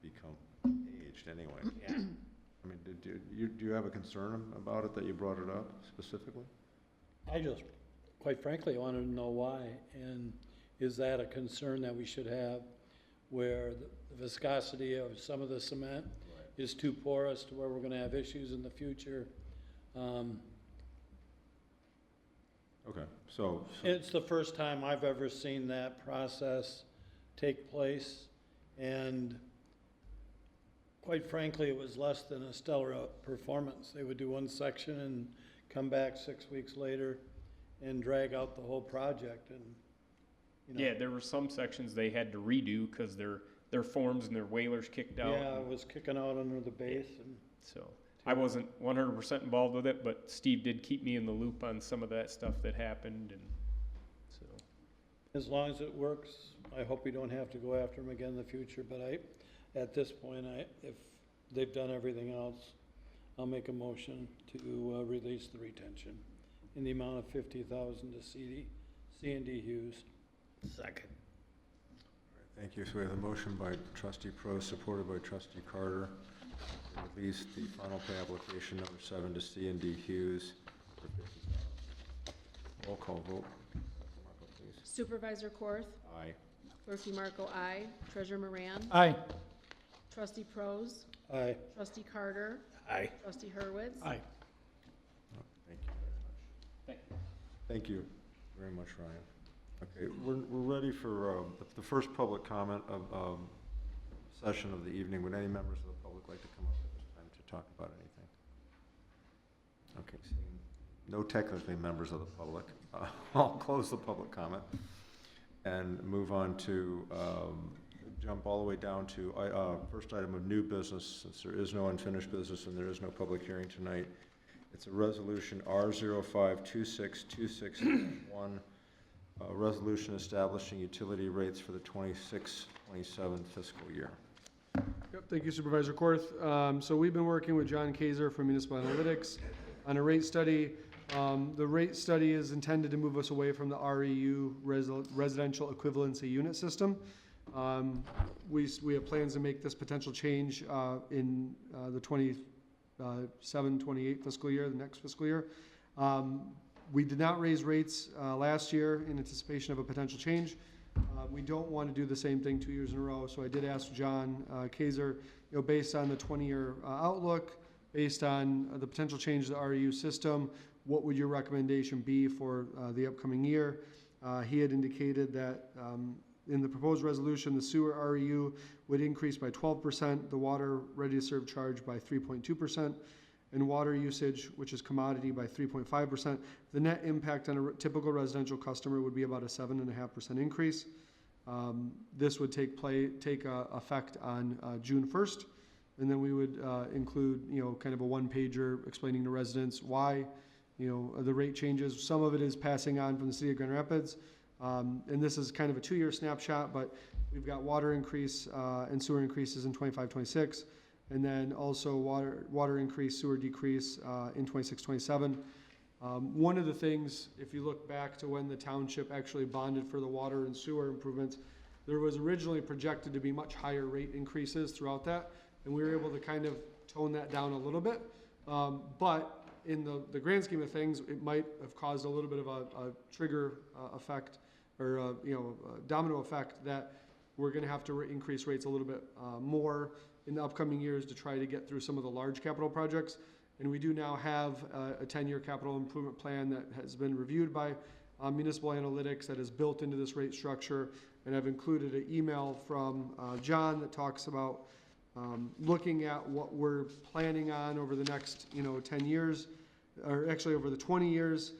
become aged anyway. Yeah. I mean, do you have a concern about it that you brought it up specifically? I just, quite frankly, wanted to know why, and is that a concern that we should have, where the viscosity of some of the cement is too porous to where we're gonna have issues in the future? Okay, so It's the first time I've ever seen that process take place, and quite frankly, it was less than a stellar performance. They would do one section and come back 6 weeks later and drag out the whole project, and, you know. Yeah, there were some sections they had to redo because their forms and their whalers kicked out. Yeah, it was kicking out under the base, and So I wasn't 100% involved with it, but Steve did keep me in the loop on some of that stuff that happened, and so. as long as it works, I hope we don't have to go after them again in the future, but at this point, if they've done everything else, I'll make a motion to release the retention in the amount of $50,000 to C&D Hughes. Second. thank you. So we have a motion by trustee Pro, supported by trustee Carter, to release the final pay application number 7 to C&D Hughes for $50,000. Roll call vote. Marco, please. Supervisor Korth, Aye. Clerk DeMarco, aye. Treasurer Moran, Aye. Trustee Prose, Aye. Trustee Carter, Aye. Trustee Hurwitz. Aye. Thank you very much. Thank you very much, Ryan. Okay, we're ready for the first public comment of session of the evening. Would any members of the public like to come up at this time to talk about anything? Okay, seeing no technically members of the public, I'll close the public comment and move on to jump all the way down to first item of new business, since there is no unfinished business and there is no public hearing tonight. It's a resolution R052626-1, a resolution establishing utility rates for the 26-27 fiscal year. Yep, thank you Supervisor Korth. So we've been working with John Kaiser from Municipal Analytics on a rate study. The rate study is intended to move us away from the REU residential equivalency unit system. We have plans to make this potential change in the 27-28 fiscal year, the next fiscal year. We did not raise rates last year in anticipation of a potential change. We don't want to do the same thing 2 years in a row, so I did ask John Kaiser, based on the 20-year outlook, based on the potential change to the REU system, what would your recommendation be for the upcoming year? He had indicated that in the proposed resolution, the sewer REU would increase by 12%, the water ready-to-serve charge by 3.2%, and water usage, which is commodity, by 3.5%. The net impact on a typical residential customer would be about a 7.5% increase. This would take effect on June 1st, and then we would include, kind of a one-pager explaining to residents why, the rate changes. Some of it is passing on from the city of Grand Rapids, and this is kind of a 2-year snapshot, but we've got water increase and sewer increases in 25-26, and then also water increase, sewer decrease in 26-27. One of the things, if you look back to when the township actually bonded for the water and sewer improvements, there was originally projected to be much higher rate increases throughout that, and we were able to kind of tone that down a little bit. But in the grand scheme of things, it might have caused a little bit of a trigger effect, or a domino effect, that we're going to have to increase rates a little bit more in the upcoming years to try to get through some of the large capital projects. And we do now have a 10-year capital improvement plan that has been reviewed by Municipal Analytics, that is built into this rate structure. And I've included an email from John that talks about looking at what we're planning on over the next 10 years, or actually over the 20 years.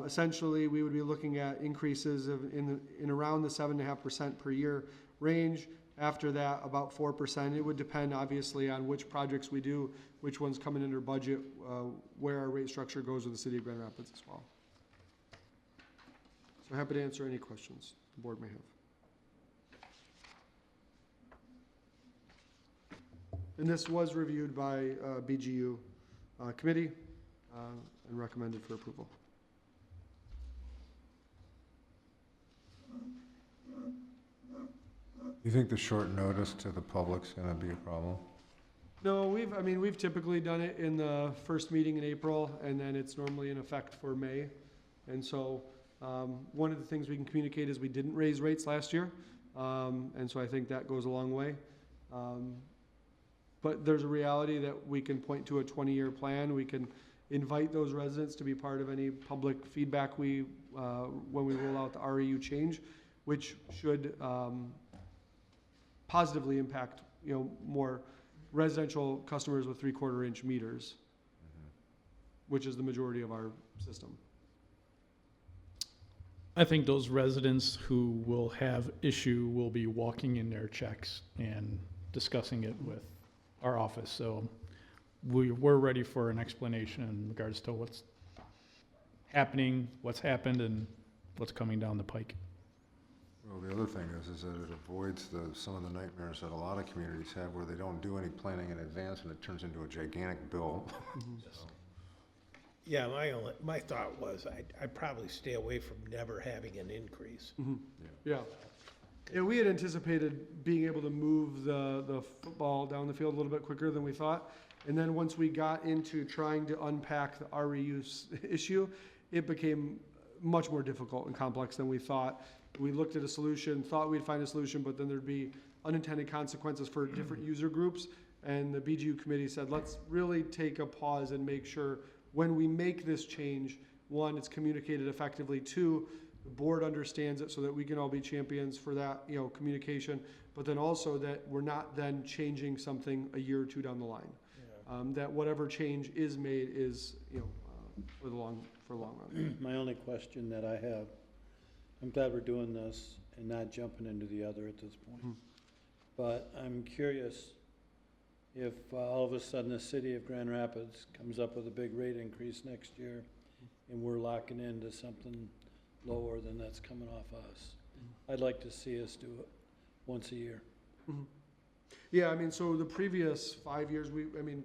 Essentially, we would be looking at increases in around the 7.5% per year range. After that, about 4%. It would depend, obviously, on which projects we do, which ones come in under budget, where our rate structure goes with the city of Grand Rapids as well. So happy to answer any questions the board may have. And this was reviewed by BGU committee and recommended for approval. You think the short notice to the public's gonna be a problem? No, we've typically done it in the first meeting in April, and then it's normally in effect for May. And so, one of the things we can communicate is we didn't raise rates last year. And so I think that goes a long way. But there's a reality that we can point to a 20-year plan. We can invite those residents to be part of any public feedback when we roll out the REU change, which should positively impact more residential customers with 3/4-inch meters, which is the majority of our system. I think those residents who will have issue will be walking in their checks and discussing it with our office. So we're ready for an explanation in regards to what's happening, what's happened, and what's coming down the pike. Well, the other thing is that it avoids some of the nightmares that a lot of communities have, where they don't do any planning in advance and it turns into a gigantic bill. So, Yeah, my thought was I'd probably stay away from never having an increase. Yeah. Yeah, we had anticipated being able to move the football down the field a little bit quicker than we thought. And then once we got into trying to unpack the REU issue, it became much more difficult and complex than we thought. We looked at a solution, thought we'd find a solution, but then there'd be unintended consequences for different user groups. And the BGU committee said, let's really take a pause and make sure when we make this change, one, it's communicated effectively, two, the board understands it so that we can all be champions for that, communication, but then also that we're not then changing something a year or two down the line. That whatever change is made is, for the long run. My only question that I have, I'm glad we're doing this and not jumping into the other at this point. But I'm curious if all of a sudden the city of Grand Rapids comes up with a big rate increase next year and we're locking into something lower than that's coming off us. I'd like to see us do it once a year. Yeah, so the previous 5 years,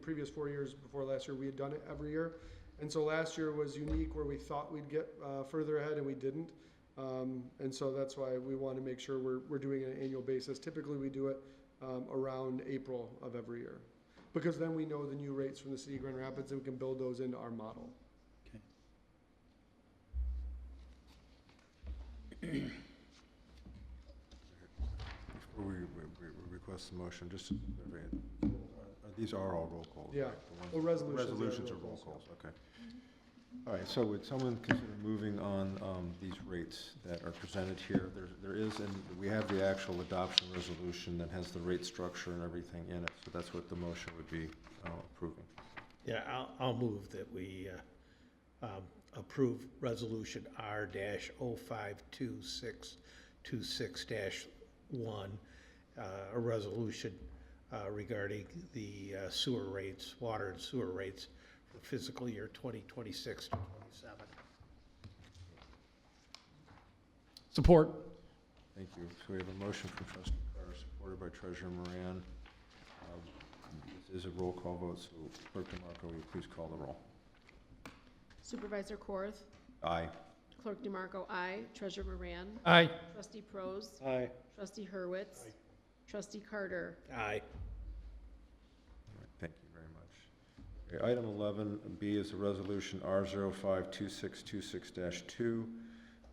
previous 4 years before last year, we had done it every year. And so last year was unique where we thought we'd get further ahead and we didn't. And so that's why we want to make sure we're doing it on an annual basis. Typically, we do it around April of every year, because then we know the new rates from the city of Grand Rapids and we can build those into our model. Before we request the motion, just, these are all roll calls, Yeah. right? Well, resolutions are Resolutions are roll roll calls, calls, okay. All right, so would someone consider moving on these rates that are presented here? There is, and we have the actual adoption resolution that has the rate structure and everything in it, so that's what the motion would be approving. Yeah, I'll move that we approve resolution R-052626-1, a resolution regarding the sewer rates, water and sewer rates for fiscal year 2026 to 27. Support. Thank you. So we have a motion from trustee Carter, supported by treasurer Moran. This is a roll call vote, so clerk DeMarco, will you please call the roll? Supervisor Korth, Aye. Clerk DeMarco, aye. Treasurer Moran, Aye. Trustee Prose, Aye. Trustee Hurwitz, Trustee Carter, Aye. All right, thank you very much. We Okay, item 11B is a resolution R052626-2, a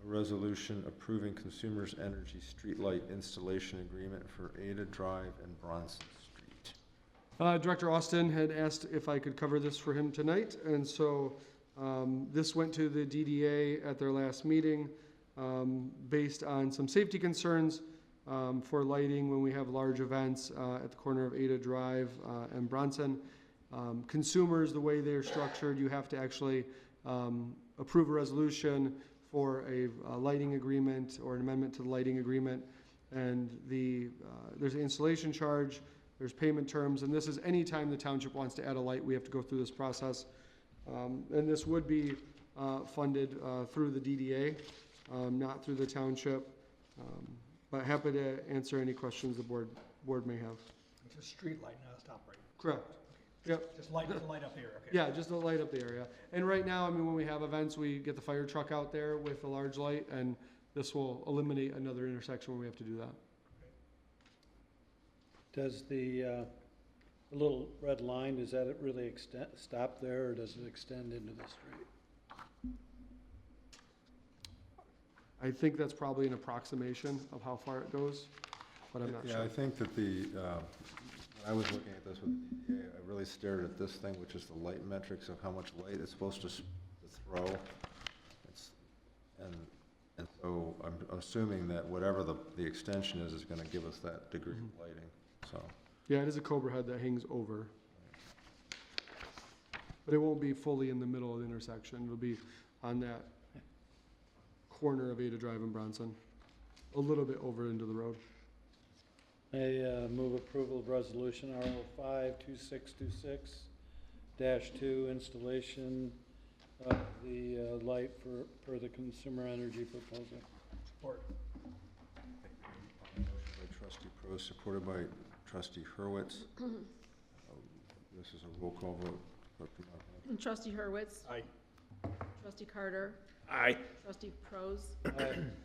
resolution approving Consumers Energy Streetlight Installation Agreement for Ada Drive and Bronson Street. Director Austin had asked if I could cover this for him tonight, and so this went to the DDA at their last meeting based on some safety concerns for lighting when we have large events at the corner of Ada Drive and Bronson. Consumers, the way they're structured, you have to actually approve a resolution for a lighting agreement or an amendment to the lighting agreement, and there's an installation charge, there's payment terms, and this is any time the township wants to add a light, we have to go through this process. And this would be funded through the DDA, not through the township. But happy to answer any questions the board may have. It's a street light, not a stoplight. Correct. Yep. Just light up here, okay? Yeah, just to light up the area. And right now, I mean, when we have events, we get the fire truck out there with a large light, and this will eliminate another intersection where we have to do that. Does the little red line, does that really stop there, or does it extend into the street? I think that's probably an approximation of how far it goes, but I'm not Yeah, sure. I think that when I was looking at this with the DDA, I really stared at this thing, which is the light metrics of how much light it's supposed to throw. And so I'm assuming that whatever the extension is going to give us that degree of lighting, so. Yeah, it is a Cobra head that hangs over. But it won't be fully in the middle of the intersection. It'll be on that corner of Ada Drive and Bronson, a little bit over into the road. I move approval of resolution R052626-2, installation of the light for the consumer energy proposal. Support. Motion by trustee Prost, supported by trustee Hurwitz. This is a roll call vote. Clerk, do you want to- Trustee Hurwitz. Aye. Trustee Carter. Aye. Trustee Prose.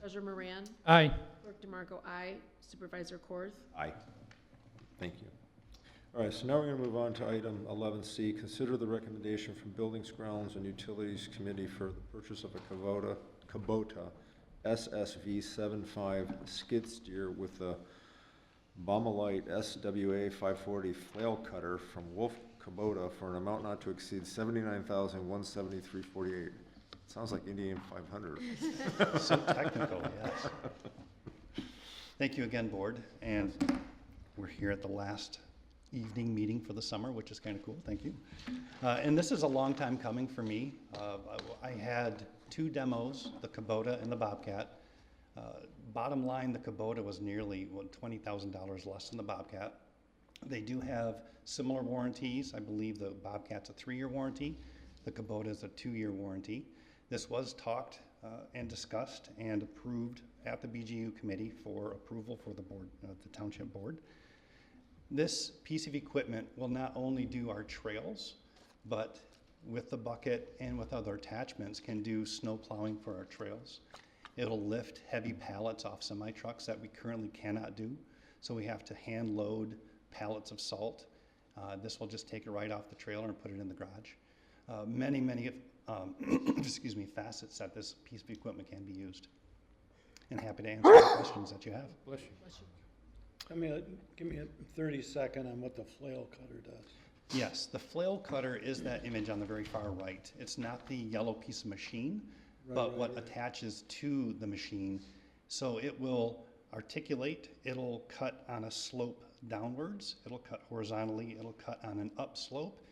Treasurer Moran. Aye. Clerk DeMarco, aye. Supervisor Korth. Aye. Thank you. All right, so now we're going to move on to item 11C. Consider the recommendation from Buildings, Grounds, and Utilities Committee for the purchase of a Kubota SSV 75 skid steer with a Baumolite SWA 540 flail cutter from Wolf Kubota for an amount not to exceed $79,173.48. Sounds like Indian 500. So technical, yes. Thank you again, board. And we're here at the last evening meeting for the summer, which is kind of cool. Thank you. And this is a long time coming for me. I had two demos, the Kubota and the Bobcat. Bottom line, the Kubota was nearly $20,000 less than the Bobcat. They do have similar warranties. I believe the Bobcat's a 3-year warranty. The Kubota is a 2-year warranty. This was talked and discussed and approved at the BGU committee for approval for the board, the township board. This piece of equipment will not only do our trails, but with the bucket and with other attachments can do snow plowing for our trails. It'll lift heavy pallets off semi-trucks that we currently cannot do. So we have to hand load pallets of salt. This will just take it right off the trailer and put it in the garage. Many excuse me, facets that this piece of equipment can be used. And happy to answer any questions that you have. Bless you. Give me a 30-second on what the flail cutter does. Yes, the flail cutter is that image on the very far right. It's not the yellow piece of machine, but what attaches to the machine. So it will articulate, it'll cut on a slope downwards, it'll cut horizontally, it'll cut on an upslope.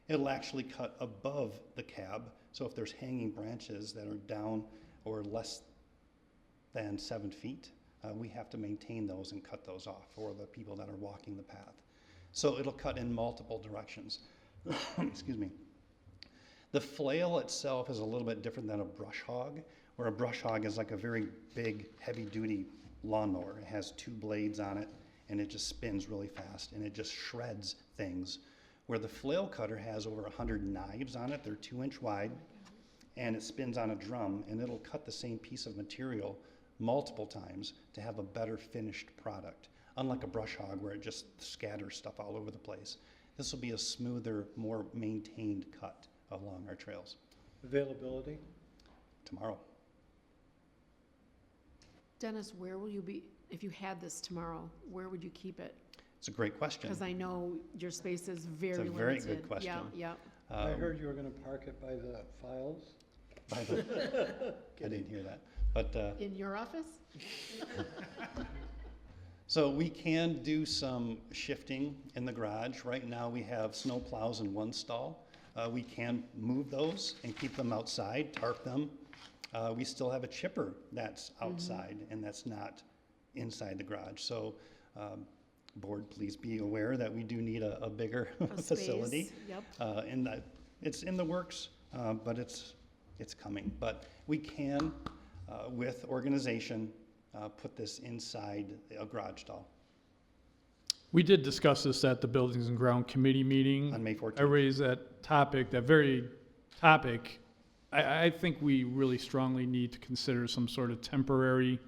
It'll actually cut above the cab. So if there's hanging branches that are down or less than 7 feet, we have to maintain those and cut those off for the people that are walking the path. So it'll cut in multiple directions. Excuse me. The flail itself is a little bit different than a brush hog, where a brush hog is like a very big, heavy-duty lawnmower. It has 2 blades on it, and it just spins really fast, and it just shreds things. Where the flail cutter has over 100 knives on it, they're 2-inch wide, and it spins on a drum, and it'll cut the same piece of material multiple times to have a better finished product. Unlike a brush hog where it just scatters stuff all over the place. This will be a smoother, more maintained cut along our trails. Availability? Tomorrow. Dennis, where will you be, if you had this tomorrow, where would you keep it? It's a great question. Because I know your space is very limited. very good question. Yeah, yeah. I heard you were gonna park it by the files. I didn't hear that. But In your office? so we can do some shifting in the garage. Right now, we have snow plows in one stall. We can move those and keep them outside, tarp them. We still have a chipper that's outside and that's not inside the garage. So, board, please be aware that we do need a bigger A facility. space, yep. And that it's in the works, but it's coming. But we can, with organization, put this inside a garage stall We did discuss this at the Buildings and Ground Committee meeting. on May 14th. I raised that topic, that very topic. I think we really strongly need to consider some sort of temporary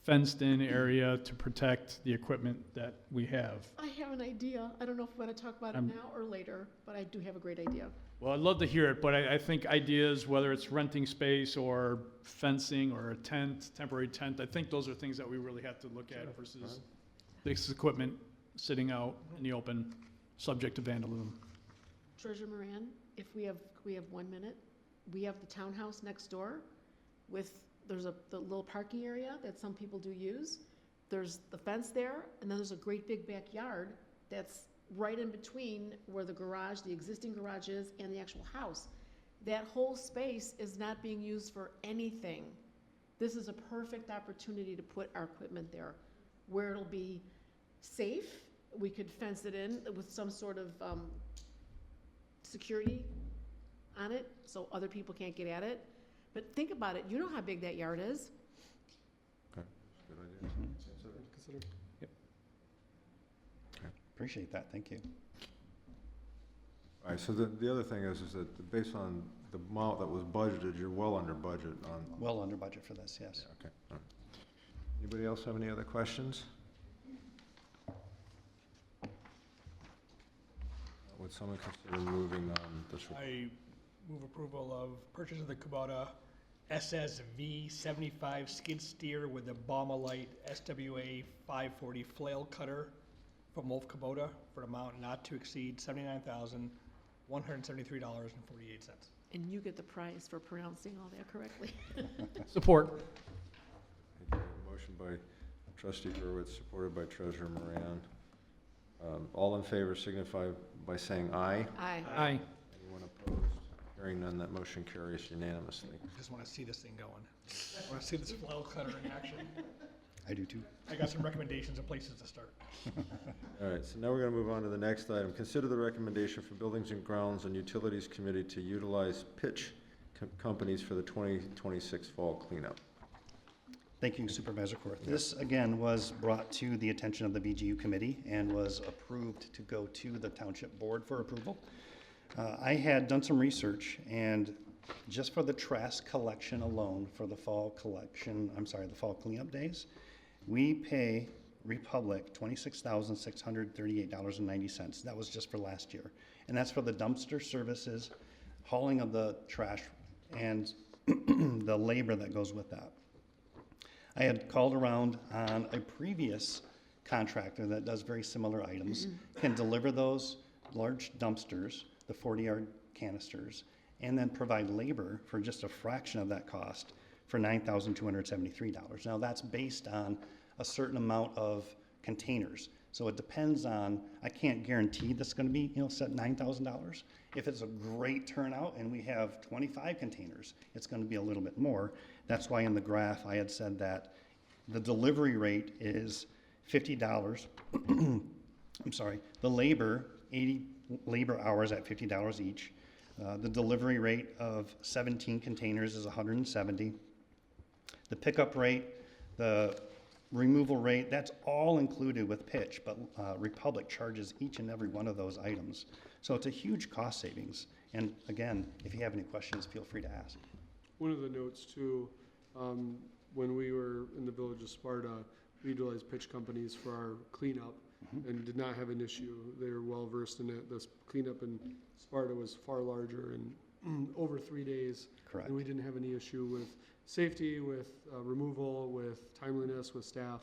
fenced-in area to protect the equipment that we have. I have an idea. I don't know if we want to talk about it now or later, but I do have a great idea. Well, I'd love to hear it, but I think ideas, whether it's renting space or fencing or a tent, temporary tent, I think those are things that we really have to look at versus this equipment sitting out in the open, subject to vandalism. Treasurer Moran, if we have 1 minute, we have the townhouse next door with, there's the little parking area that some people do use. There's the fence there, and then there's a great big backyard that's right in between where the garage, the existing garage is, and the actual house. That whole space is not being used for anything. This is a perfect opportunity to put our equipment there, where it'll be safe. We could fence it in with some sort of security on it, so other people can't get at it. But think about it, you know how big that yard is. Okay, good idea. Consider. Appreciate that, thank you. All right, so the other thing is that based on the amount that was budgeted, you're well under budget on. Well under budget for this, yes. Yeah, okay. All right. Anybody else have any other questions? Would someone consider moving on this? I move approval of purchase of the Kubota SSV 75 skid steer with the Baumolite SWA 540 flail cutter from Wolf Kubota for an amount not to exceed $79,173.48. And you get the prize for pronouncing all that correctly. Support. Motion by trustee Hurwitz, supported by treasurer Moran. All in favor signify by saying aye. Aye. Aye. Anyone opposed? Hearing none, that motion carries unanimously. I just want to see this thing going. I want to see this flail cutter in action. I do too. I got some recommendations of places to start. All right, so now we're going to move on to the next item. Consider the recommendation for Buildings and Grounds and Utilities Committee to utilize pitch companies for the 2026 fall cleanup. Thank you, Supervisor Korth. This, again, was brought to the attention of the BGU committee and was approved to go to the Township Board for approval. I had done some research, and just for the trash collection alone for the fall cleanup days, we pay Republic $26,638.90. That was just for last year. And that's for the dumpster services, hauling of the trash, and the labor that goes with that. I had called around on a previous contractor that does very similar items, can deliver those large dumpsters, the 40-yard canisters, and then provide labor for just a fraction of that cost for $9,273. Now, that's based on a certain amount of containers. So it depends on, I can't guarantee that's gonna be, set $9,000. If it's a great turnout and we have 25 containers, it's gonna be a little bit more. That's why in the graph I had said that the delivery rate is $50. I'm sorry, the labor, 80 labor hours at $50 each. The delivery rate of 17 containers is $170. The pickup rate, the removal rate, that's all included with pitch, but Republic charges each and every one of those items. So it's a huge cost savings. And again, if you have any questions, feel free to ask. One of the notes too, when we were in the village of Sparta, we utilized pitch companies for our cleanup. and did not have an issue. They're well versed in it. This cleanup in Sparta was far larger and over 3 days. Correct. And we didn't have any issue with safety, with removal, with timeliness, with staff.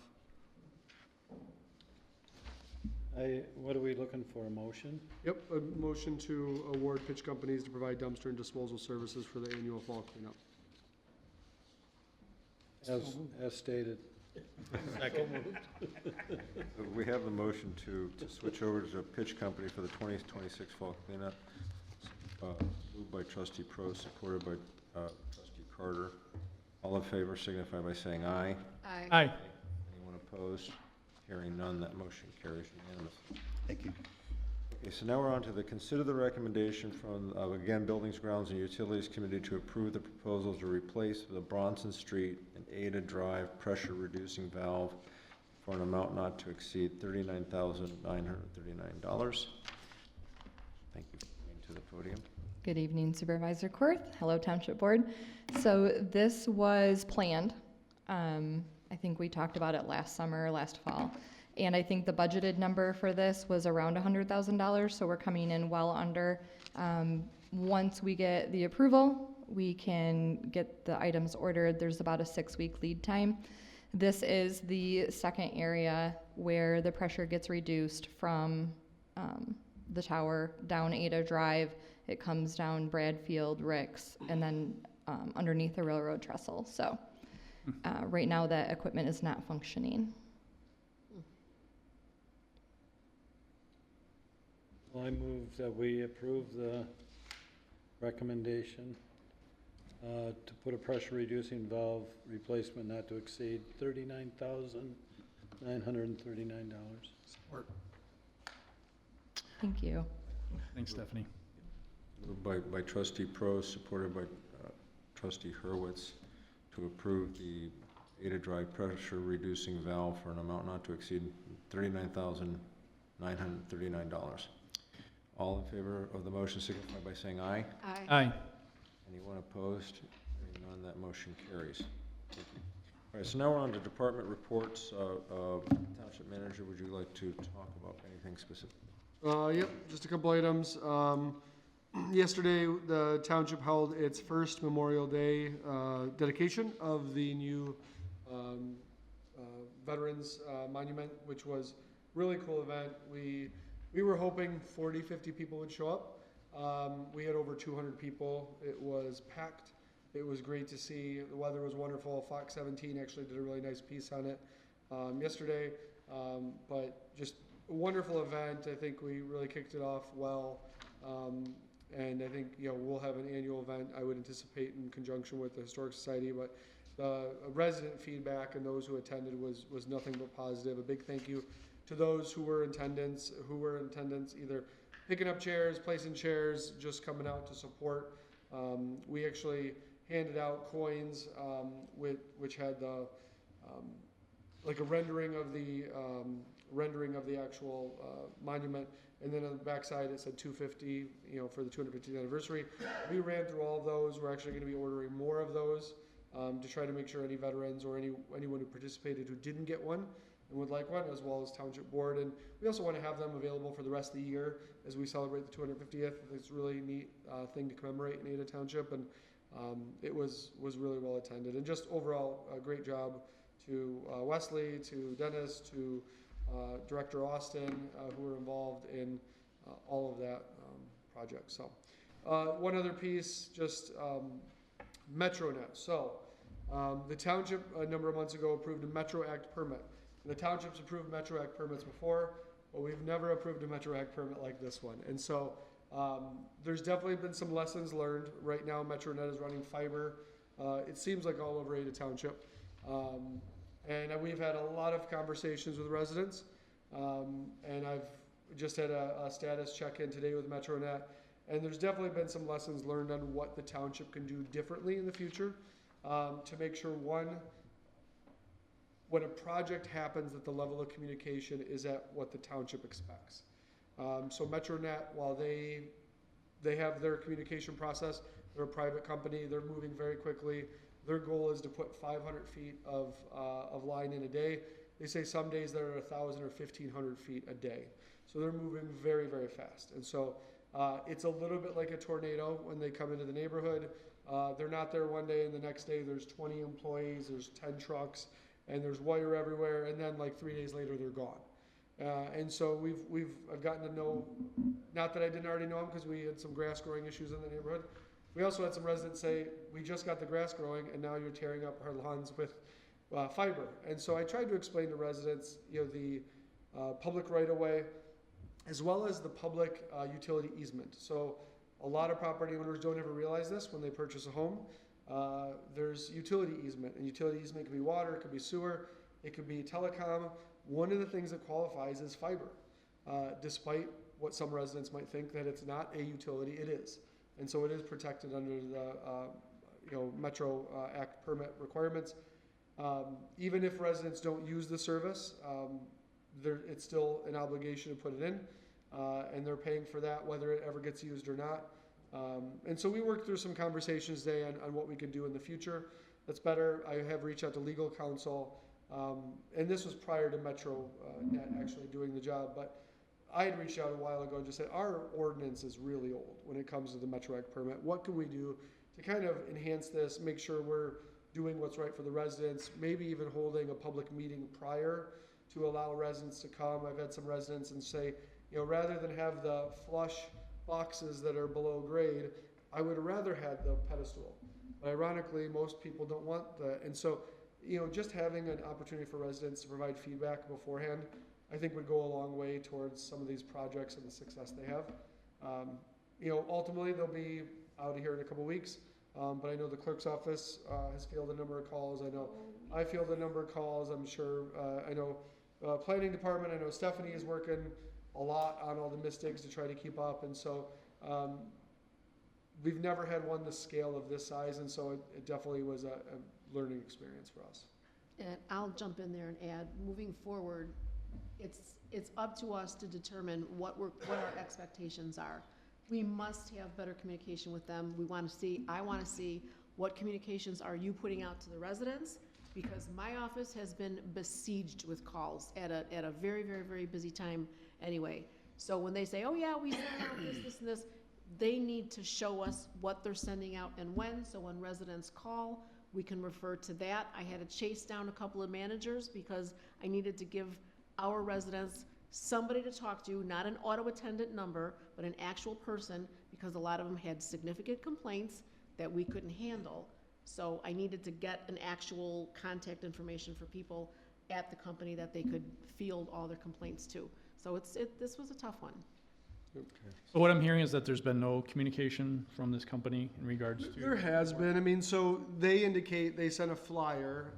What are we looking for, a motion? Yep, a motion to award pitch companies to provide dumpster and disposal services for the annual fall cleanup. As stated. We have the motion to switch over to a pitch company for the 2026 fall cleanup. Moved by trustee Pro, supported by trustee Carter. All in favor signify by saying aye. Aye. Anyone opposed? Hearing none, that motion carries unanimously. Thank you. Okay, so now we're on to the consider the recommendation from, again, Buildings, Grounds, and Utilities Committee to approve the proposal to replace the Bronson Street and Ada Drive pressure reducing valve for an amount not to exceed $39,939. Thank you for coming to the podium. Good evening, Supervisor Korth. Hello, Township Board. So this was planned. I think we talked about it last summer, last fall. And I think the budgeted number for this was around $100,000, so we're coming in well under. Once we get the approval, we can get the items ordered. There's about a 6-week lead time. This is the second area where the pressure gets reduced from the tower down Ada Drive. It comes down Bradfield, Ricks, and then underneath the railroad trestle. So right now that equipment is not functioning. Well, I move that we approve the recommendation to put a pressure reducing valve replacement not to exceed $39,939. Support. Thank you. Thanks, Stephanie. Moved by trustee Pro, supported by trustee Hurwitz, to approve the Ada Drive pressure reducing valve for an amount not to exceed $39,939. All in favor of the motion signify by saying aye. Aye. Anyone opposed? Hearing none, that motion carries. Thank you. All right, so now we're on to department reports. Township Manager, would you like to talk about anything specific? Yep, just a couple items. Yesterday, the township held its first Memorial Day dedication of the new Veterans Monument, which was a really cool event. We were hoping 40, 50 people would show up. We had over 200 people. It was packed. It was great to see. The weather was wonderful. Fox 17 actually did a really nice piece on it yesterday. But just a wonderful event. I think we really kicked it off well. And I think, we'll have an annual event, I would anticipate, in conjunction with the Historic Society. But the resident feedback and those who attended was nothing but positive. A big thank you to those who were in attendance, either picking up chairs, placing chairs, just coming out to support. We actually handed out coins which had the like a rendering of the actual monument, and then on the backside it said 250, for the 250th anniversary. We ran through all those. We're actually going to be ordering more of those to try to make sure any veterans or anyone who participated who didn't get one and would like one, as well as Township Board. And we also want to have them available for the rest of the year as we celebrate the 250th. It's a really neat thing to commemorate in Ada Township, and it was really well attended. And just overall, a great job to Wesley, to Dennis, to Director Austin, who were involved in all of that project. So one other piece, just MetroNet. So the township a number of months ago approved a Metro Act permit. The township's approved Metro Act permits before, but we've never approved a Metro Act permit like this one. And so there's definitely been some lessons learned. Right now, MetroNet is running fiber. It seems like all over Ada Township. And we've had a lot of conversations with residents. And I've just had a status check-in today with MetroNet. And there's definitely been some lessons learned on what the township can do differently in the future to make sure, one, when a project happens, that the level of communication is at what the township expects. So MetroNet, while they have their communication process, they're a private company, they're moving very quickly. Their goal is to put 500 feet of line in a day. They say some days they're 1,000 or 1,500 feet a day. So they're moving very, very fast. And so it's a little bit like a tornado when they come into the neighborhood. They're not there one day and the next day there's 20 employees, there's 10 trucks, and there's wire everywhere, and then like 3 days later they're gone. And so I've gotten to know, not that I didn't already know them because we had some grass growing issues in the neighborhood. We also had some residents say, we just got the grass growing and now you're tearing up our lawns with fiber. And so I tried to explain to residents, the public right-of-way as well as the public utility easement. So a lot of property owners don't ever realize this when they purchase a home. There's utility easement, and utility easement could be water, it could be sewer, it could be telecom. One of the things that qualifies is fiber. Despite what some residents might think that it's not a utility, it is. And so it is protected under the Metro Act permit requirements. Even if residents don't use the service, it's still an obligation to put it in, and they're paying for that whether it ever gets used or not. And so we worked through some conversations today on what we could do in the future that's better. I have reached out to legal counsel, and this was prior to Metro Net actually doing the job, but I had reached out a while ago and just said, our ordinance is really old when it comes to the Metro Act permit. What can we do to kind of enhance this, make sure we're doing what's right for the residents, maybe even holding a public meeting prior to allow residents to come. I've had some residents and say, rather than have the flush boxes that are below grade, I would rather have the pedestal. But ironically, most people don't want that. And so, just having an opportunity for residents to provide feedback beforehand, I think would go a long way towards some of these projects and the success they have. Ultimately they'll be out of here in a couple weeks. But I know the clerk's office has fielded a number of calls. I know I fielded a number of calls. I'm sure, I know planning department, I know Stephanie is working a lot on all the mystics to try to keep up. And so we've never had one the scale of this size. And so it definitely was a learning experience for us. And I'll jump in there and add, moving forward, it's up to us to determine what our expectations are. We must have better communication with them. I want to see what communications are you putting out to the residents, because my office has been besieged with calls at a very, very, very busy time anyway. So when they say, oh yeah, we sent out this, and this, they need to show us what they're sending out and when, so when residents call, we can refer to that. I had to chase down a couple of managers because I needed to give our residents somebody to talk to, not an auto attendant number, but an actual person, because a lot of them had significant complaints that we couldn't handle. So I needed to get an actual contact information for people at the company that they could field all their complaints to. So this was a tough one. So what I'm hearing is that there's been no communication from this company in regards to. There has been. So they indicate they sent a flyer,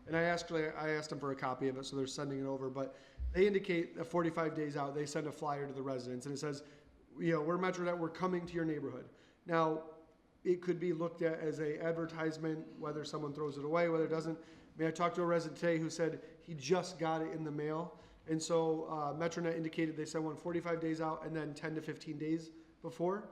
and I asked them for a copy of it, so they're sending it over. But they indicate that 45 days out, they send a flyer to the residents, and it says, we're Metro Net, we're coming to your neighborhood. Now, it could be looked at as an advertisement, whether someone throws it away, whether it doesn't. I talked to a resident today who said he just got it in the mail. And so MetroNet indicated they sent one 45 days out and then 10 to 15 days before.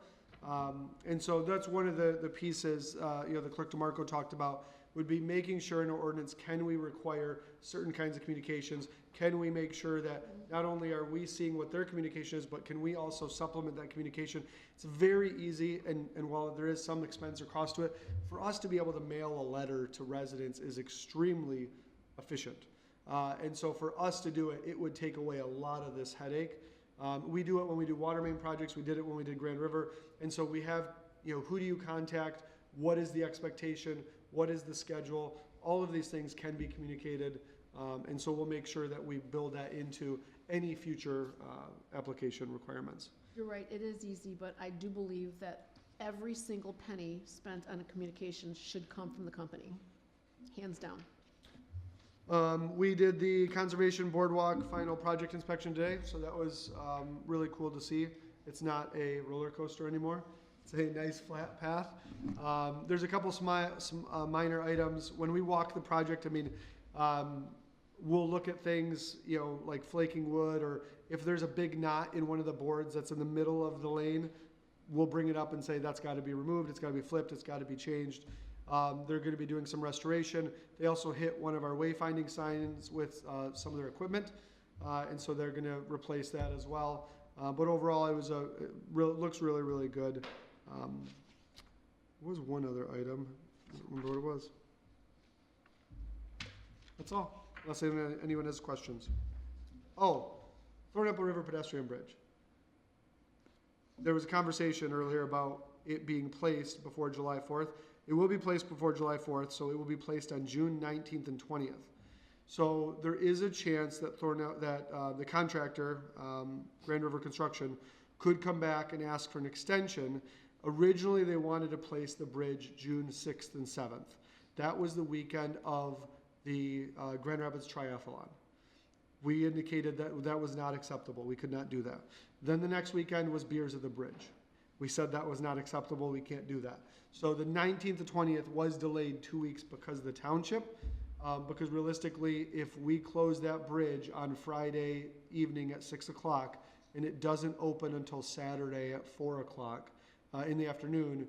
And so that's one of the pieces, the Clerk DeMarco talked about, would be making sure in our ordinance, can we require certain kinds of communications? Can we make sure that not only are we seeing what their communication is, but can we also supplement that communication? It's very easy, and while there is some expense or cost to it, for us to be able to mail a letter to residents is extremely efficient. And so for us to do it, it would take away a lot of this headache. We do it when we do water main projects. We did it when we did Grand River. And so we have, who do you contact? What is the expectation? What is the schedule? All of these things can be communicated. And so we'll make sure that we build that into any future application requirements. You're right, it is easy, but I do believe that every single penny spent on a communication should come from the company, hands down. We did the Conservation Boardwalk final project inspection today, so that was really cool to see. It's not a roller coaster anymore. It's a nice flat path. There's a couple some minor items. When we walk the project, we'll look at things, like flaking wood, or if there's a big knot in one of the boards that's in the middle of the lane, we'll bring it up and say that's got to be removed, it's got to be flipped, it's got to be changed. They're gonna be doing some restoration. They also hit one of our wayfinding signs with some of their equipment, and so they're gonna replace that as well. But overall, it looks really, really good. There was one other item. I don't remember what it was. That's all, unless anyone has questions. Oh, Thornapple River pedestrian bridge. There was a conversation earlier about it being placed before July 4th. It will be placed before July 4th, so it will be placed on June 19th and 20th. So there is a chance that the contractor, Grand River Construction, could come back and ask for an extension. Originally, they wanted to place the bridge June 6th and 7th. That was the weekend of the Grand Rapids Triathlon. We indicated that that was not acceptable. We could not do that. Then the next weekend was Beers of the Bridge. We said that was not acceptable. We can't do that. So the 19th to 20th was delayed 2 weeks because of the township. Because realistically, if we close that bridge on Friday evening at 6 o'clock and it doesn't open until Saturday at 4 o'clock in the afternoon,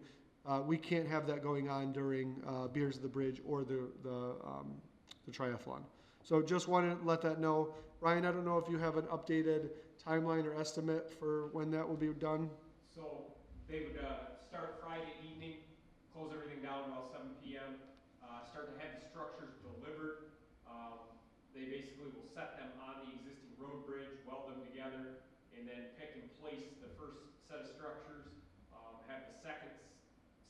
we can't have that going on during Beers of the Bridge or the triathlon. So just wanted to let that know. Ryan, I don't know if you have an updated timeline or estimate for when that will be done? So they would start Friday evening, close everything down about 7 p.m., start to have the structures delivered. They basically will set them on the existing road bridge, weld them together, and then pick and place the first set of structures, have the second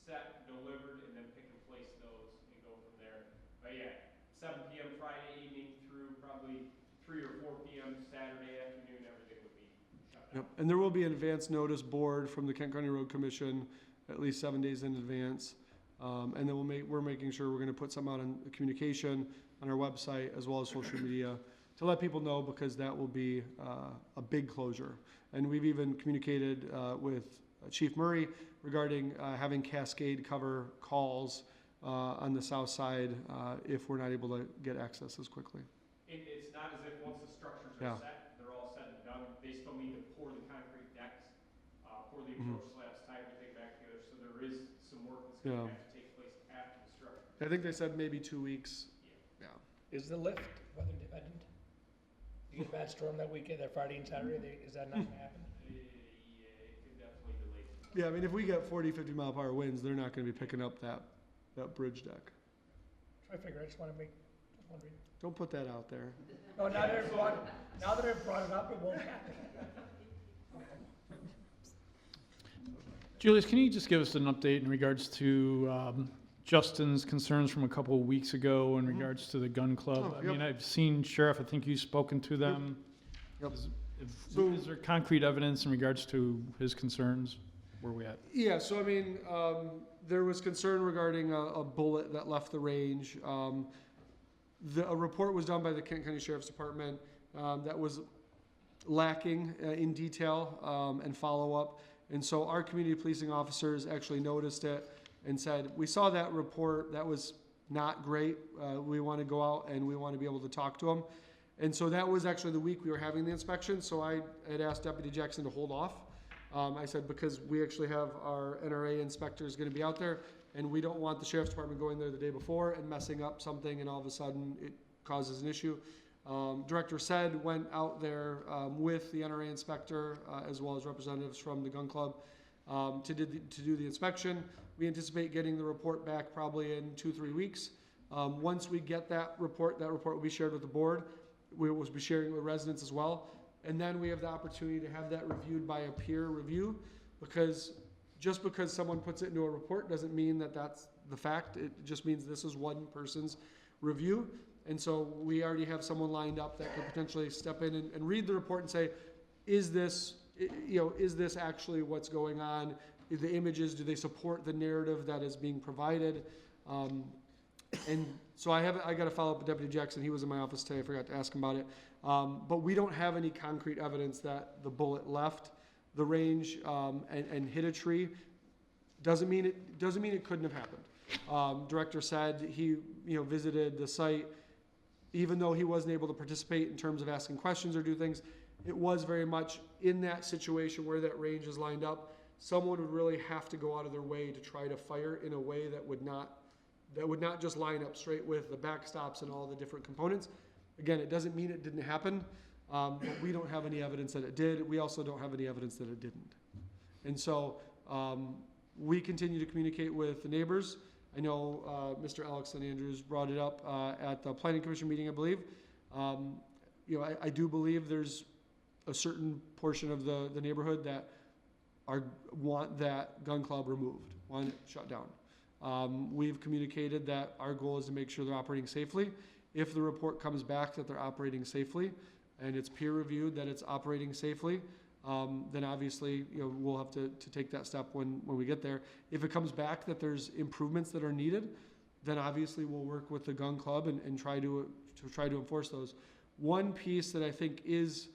set delivered, and then pick and place those and go from there. But yeah, 7 p.m. Friday evening through probably 3 or 4 p.m. Saturday afternoon, everything would be shut down. Yep. And there will be an advance notice board from the Kent County Road Commission at least 7 days in advance. And then we're making sure we're going to put some out on communication on our website as well as social media to let people know, because that will be a big closure. And we've even communicated with Chief Murray regarding having Cascade cover calls on the south side if we're not able to get access as quickly. It's not as if once the structures are set, they're all set and done. They still need to pour the concrete decks, pour the approach slabs, tie everything back together. So there is some work that's going to have to take place after the structure. I think they said maybe 2 weeks. Yeah. Is the lift weather dependent? You get a bad storm that weekend, that Friday and Saturday, is that not gonna happen? Yeah, it could definitely delay. Yeah, I mean, if we get 40, 50 mile per hour winds, they're not going to be picking up that bridge deck. I figure, I just wanna make, just wondering. Don't put that out there. No, now that I've brought it up, it won't happen. Julius, can you just give us an update in regards to Justin's concerns from a couple of weeks ago in regards to the gun club? I mean, I've seen Sheriff, I think you've spoken to them. Yep. Is there concrete evidence in regards to his concerns? Where are we at? Yeah, so I mean, there was concern regarding a bullet that left the range. A report was done by the Kent County Sheriff's Department that was lacking in detail and follow-up. And so our community policing officers actually noticed it and said, we saw that report, that was not great. We want to go out and we want to be able to talk to them. And so that was actually the week we were having the inspection. So I had asked Deputy Jackson to hold off. I said, because we actually have our NRA inspectors going to be out there, and we don't want the Sheriff's Department going there the day before and messing up something, and all of a sudden it causes an issue. Director said went out there with the NRA inspector as well as representatives from the gun club to do the inspection. We anticipate getting the report back probably in 2-3 weeks. Once we get that report will be shared with the board. We will be sharing it with residents as well. And then we have the opportunity to have that reviewed by a peer review, because just because someone puts it into a report doesn't mean that that's the fact. It just means this is one person's review. And so we already have someone lined up that could potentially step in and read the report and say, is this actually what's going on? The images, do they support the narrative that is being provided? And so I got to follow up with Deputy Jackson. He was in my office today. I forgot to ask him about it. But we don't have any concrete evidence that the bullet left the range and hit a tree. Doesn't mean it couldn't have happened. Director said he visited the site. Even though he wasn't able to participate in terms of asking questions or do things, it was very much in that situation where that range is lined up. Someone would really have to go out of their way to try to fire in a way that would not that would not just line up straight with the backstops and all the different components. Again, it doesn't mean it didn't happen, but we don't have any evidence that it did. We also don't have any evidence that it didn't. And so we continue to communicate with the neighbors. I know Mr. Alex and Andrews brought it up at the Planning Commission meeting, I believe. I do believe there's a certain portion of the neighborhood that want that gun club removed, want it shut down. We've communicated that our goal is to make sure they're operating safely. If the report comes back that they're operating safely and it's peer reviewed that it's operating safely, then obviously we'll have to take that step when we get there. If it comes back that there's improvements that are needed, then obviously we'll work with the gun club and try to enforce those. One piece that I think is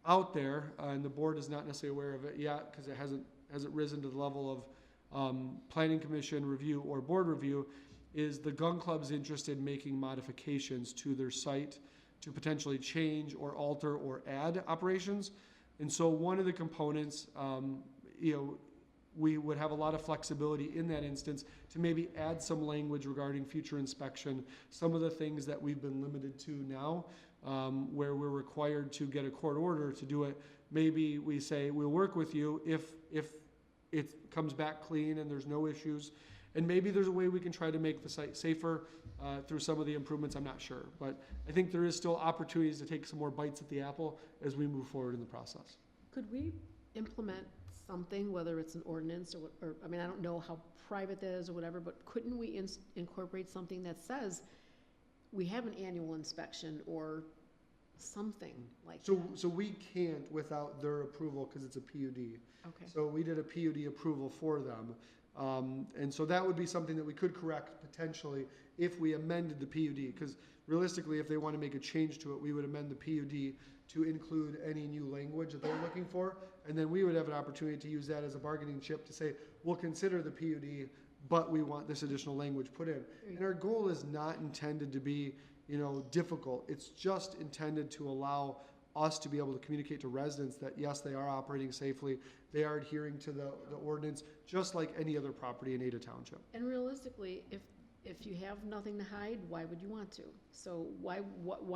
out there, and the board is not necessarily aware of it yet because it hasn't risen to the level of planning commission review or board review, is the gun club's interest in making modifications to their site to potentially change or alter or add operations. And so one of the components, we would have a lot of flexibility in that instance to maybe add some language regarding future inspection, some of the things that we've been limited to now, where we're required to get a court order to do it. Maybe we say, we'll work with you if it comes back clean and there's no issues. And maybe there's a way we can try to make the site safer through some of the improvements, I'm not sure. But I think there is still opportunities to take some more bites at the apple as we move forward in the process. Could we implement something, whether it's an ordinance or I mean, I don't know how private that is or whatever, but couldn't we incorporate something that says we have an annual inspection or something like that? So we can't without their approval because it's a PUD. Okay. So we did a PUD approval for them. And so that would be something that we could correct potentially if we amended the PUD, because realistically, if they want to make a change to it, we would amend the PUD to include any new language that they're looking for, and then we would have an opportunity to use that as a bargaining chip to say, we'll consider the PUD, but we want this additional language put in. And our goal is not intended to be, difficult. It's just intended to allow us to be able to communicate to residents that yes, they are operating safely, they are adhering to the ordinance, just like any other property in Ada Township. And realistically, if you have nothing to hide, why would you want to? So why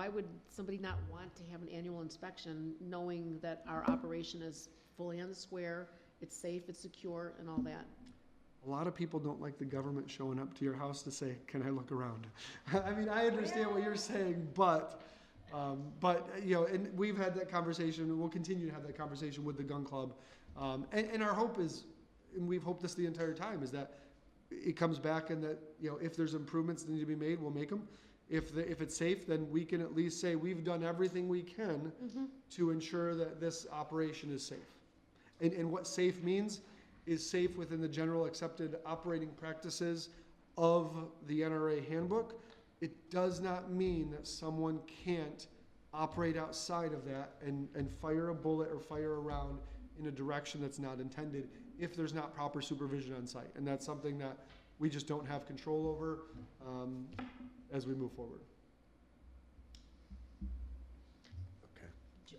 would somebody not want to have an annual inspection knowing that our operation is fully on the square, it's safe, it's secure, and all that? A lot of people don't like the government showing up to your house to say, can I look around? I mean, I understand what you're saying, but and we've had that conversation, and we'll continue to have that conversation with the gun club. And our hope is, and we've hoped this the entire time, is that it comes back and that, if there's improvements that need to be made, we'll make them. If it's safe, then we can at least say we've done everything we can to ensure that this operation is safe. And what safe means is safe within the general accepted operating practices of the NRA handbook. It does not mean that someone can't operate outside of that and fire a bullet or fire a round in a direction that's not intended if there's not proper supervision on site. And that's something that we just don't have control over as we move forward.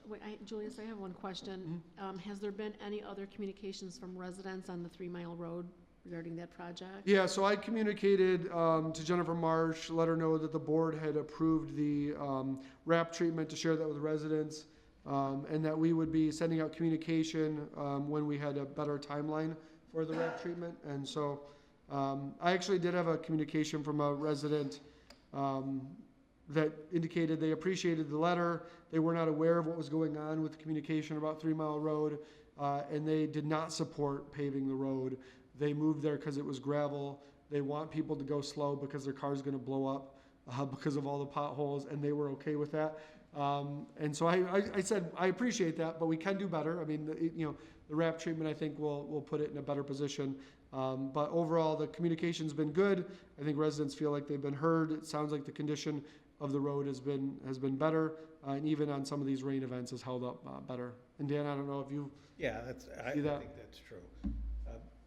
Wait, Julius, I have one question. Has there been any other communications from residents on the 3 Mile Road regarding that project? Yeah, so I communicated to Jennifer Marsh, let her know that the board had approved the RAP treatment to share that with residents, and that we would be sending out communication when we had a better timeline for the RAP treatment. And so I actually did have a communication from a resident that indicated they appreciated the letter. They were not aware of what was going on with the communication about 3 Mile Road, and they did not support paving the road. They moved there because it was gravel. They want people to go slow because their car's going to blow up because of all the potholes, and they were okay with that. And so I said, I appreciate that, but we can do better. I mean, the RAP treatment, I think, will put it in a better position. But overall, the communication's been good. I think residents feel like they've been heard. It sounds like the condition of the road has been better, and even on some of these rain events has held up better. And Dan, I don't know if you I think that's true.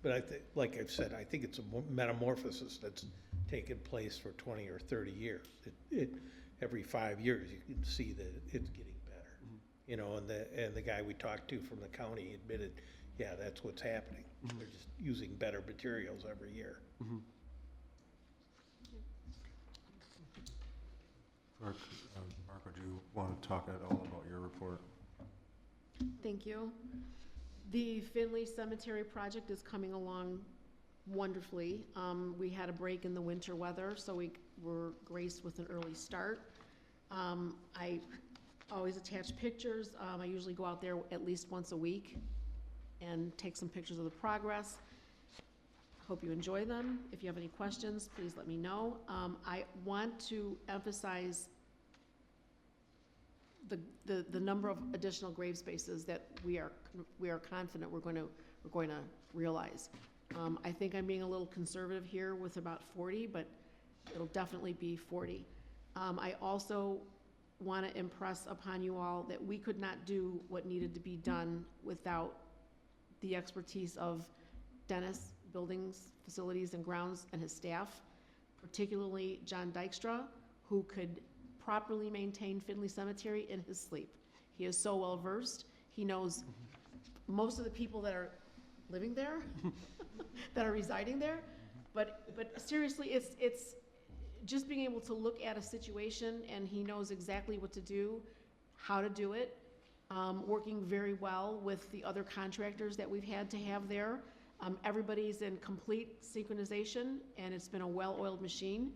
But I think, like I've said, I think it's a metamorphosis that's taken place for 20 or 30 years. Every 5 years, you can see that it's getting better. And the guy we talked to from the county admitted, yeah, that's what's happening. They're just using better materials every year. Clerk, Mark, would you want to talk at all about your report? Thank you. The Finley Cemetery project is coming along wonderfully. We had a break in the winter weather, so we were graced with an early start. I always attach pictures. I usually go out there at least once a week and take some pictures of the progress. Hope you enjoy them. If you have any questions, please let me know. I want to emphasize the number of additional grave spaces that we are confident we're going to realize. I think I'm being a little conservative here with about 40, but it'll definitely be 40. I also want to impress upon you all that we could not do what needed to be done without the expertise of Dennis, Buildings, Facilities, and Grounds, and his staff, particularly John Dykstra, who could properly maintain Finley Cemetery in his sleep. He is so well versed. He knows most of the people that are living there, that are residing there. But seriously, it's just being able to look at a situation, and he knows exactly what to do, how to do it, working very well with the other contractors that we've had to have there. Everybody's in complete synchronization, and it's been a well-oiled machine.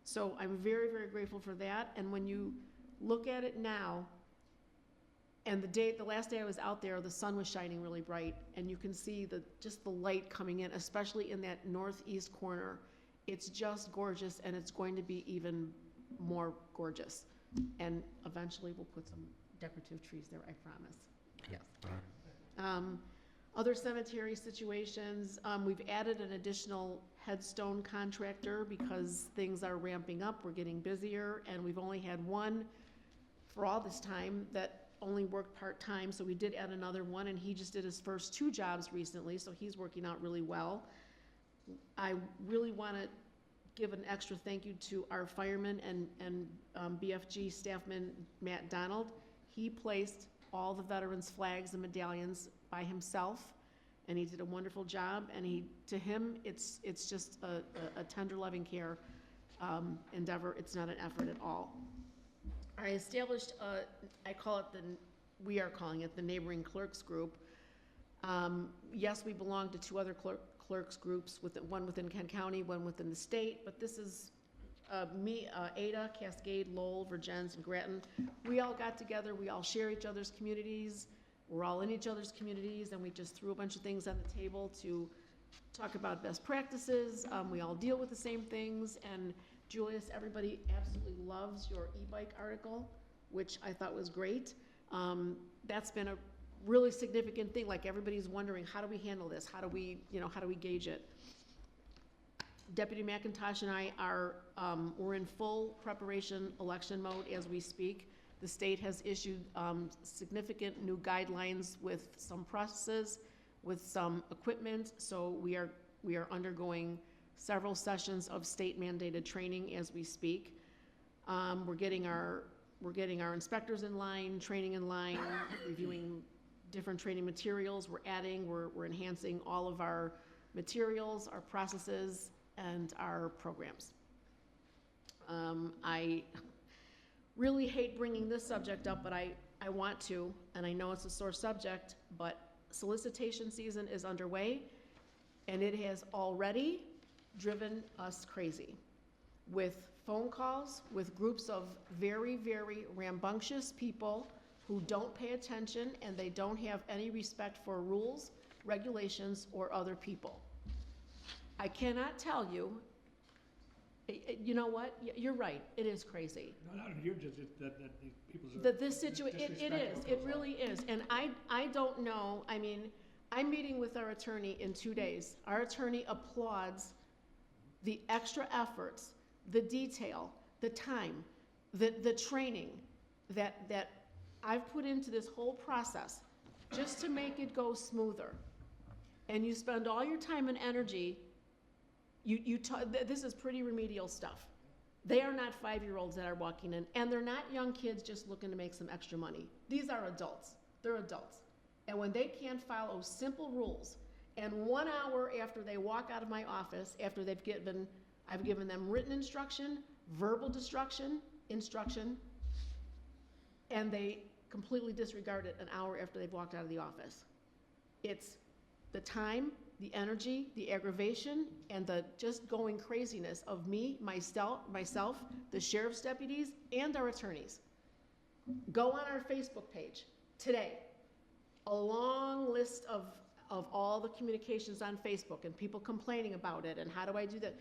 So I'm very, very grateful for that. And when you look at it now, and the last day I was out there, the sun was shining really bright, and you can see just the light coming in, especially in that northeast corner. It's just gorgeous, and it's going to be even more gorgeous. And eventually we'll put some decorative trees there, I promise. Yes. All right. Other cemetery situations, we've added an additional headstone contractor because things are ramping up, we're getting busier, and we've only had one for all this time that only worked part-time, so we did add another one, and he just did his first 2 jobs recently, so he's working out really well. I really want to give an extra thank you to our fireman and BFG staffman, Matt Donald. He placed all the veterans' flags and medallions by himself, and he did a wonderful job, and to him, it's just a tender, loving care endeavor. It's not an effort at all. I established, we are calling it the Neighboring Clerks Group. Yes, we belong to 2 other clerks groups, one within Kent County, one within the state, but this is me, Ada, Cascade, Lowell, Virgins, and Grattan. We all got together, we all share each other's communities, we're all in each other's communities, and we just threw a bunch of things on the table to talk about best practices. We all deal with the same things, and Julius, everybody absolutely loves your e-bike article, which I thought was great. That's been a really significant thing, like everybody's wondering, how do we handle this? How do we gauge it? Deputy McIntosh and I we're in full preparation election mode as we speak. The state has issued significant new guidelines with some processes, with some equipment, so we are undergoing several sessions of state mandated training as we speak. We're getting our inspectors in line, training in line, reviewing different training materials. We're enhancing all of our materials, our processes, and our programs. I really hate bringing this subject up, but I want to, and I know it's a sore subject, but solicitation season is underway, and it has already driven us crazy with phone calls, with groups of very, very rambunctious people who don't pay attention, and they don't have any respect for rules, regulations, or other people. I cannot tell you, you know what, you're right, it is crazy. No, you're just, that people's. This situation, it really is, and I don't know, I mean, I'm meeting with our attorney in 2 days. Our attorney applauds the extra efforts, the detail, the time, the training that I've put into this whole process just to make it go smoother. And you spend all your time and energy, this is pretty remedial stuff. They are not 5-year-olds that are walking in, and they're not young kids just looking to make some extra money. These are adults. They're adults. And when they can't follow simple rules, and 1 hour after they walk out of my office, after I've given them written instruction, verbal instruction, instruction, and they completely disregard it an hour after they've walked out of the office. It's the time, the energy, the aggravation, and the just going craziness of me, myself, the sheriff's deputies, and our attorneys. Go on our Facebook page today. A long list of all the communications on Facebook and people complaining about it and how do I do that.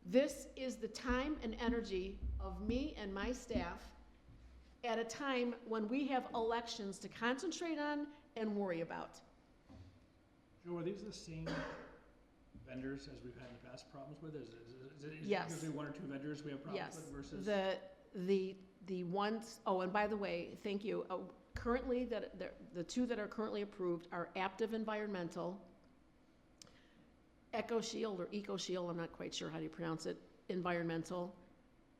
This is the time and energy of me and my staff at a time when we have elections to concentrate on and worry about. Joe, are these the same vendors as we've had in the past problems with? Is it Yes. usually one or two vendors we have problems Yes, with versus? the ones, oh, and by the way, thank you. Currently, the two that are currently approved are Aptive Environmental, EcoShield or EcoShield, I'm not quite sure how do you pronounce it, Environmental,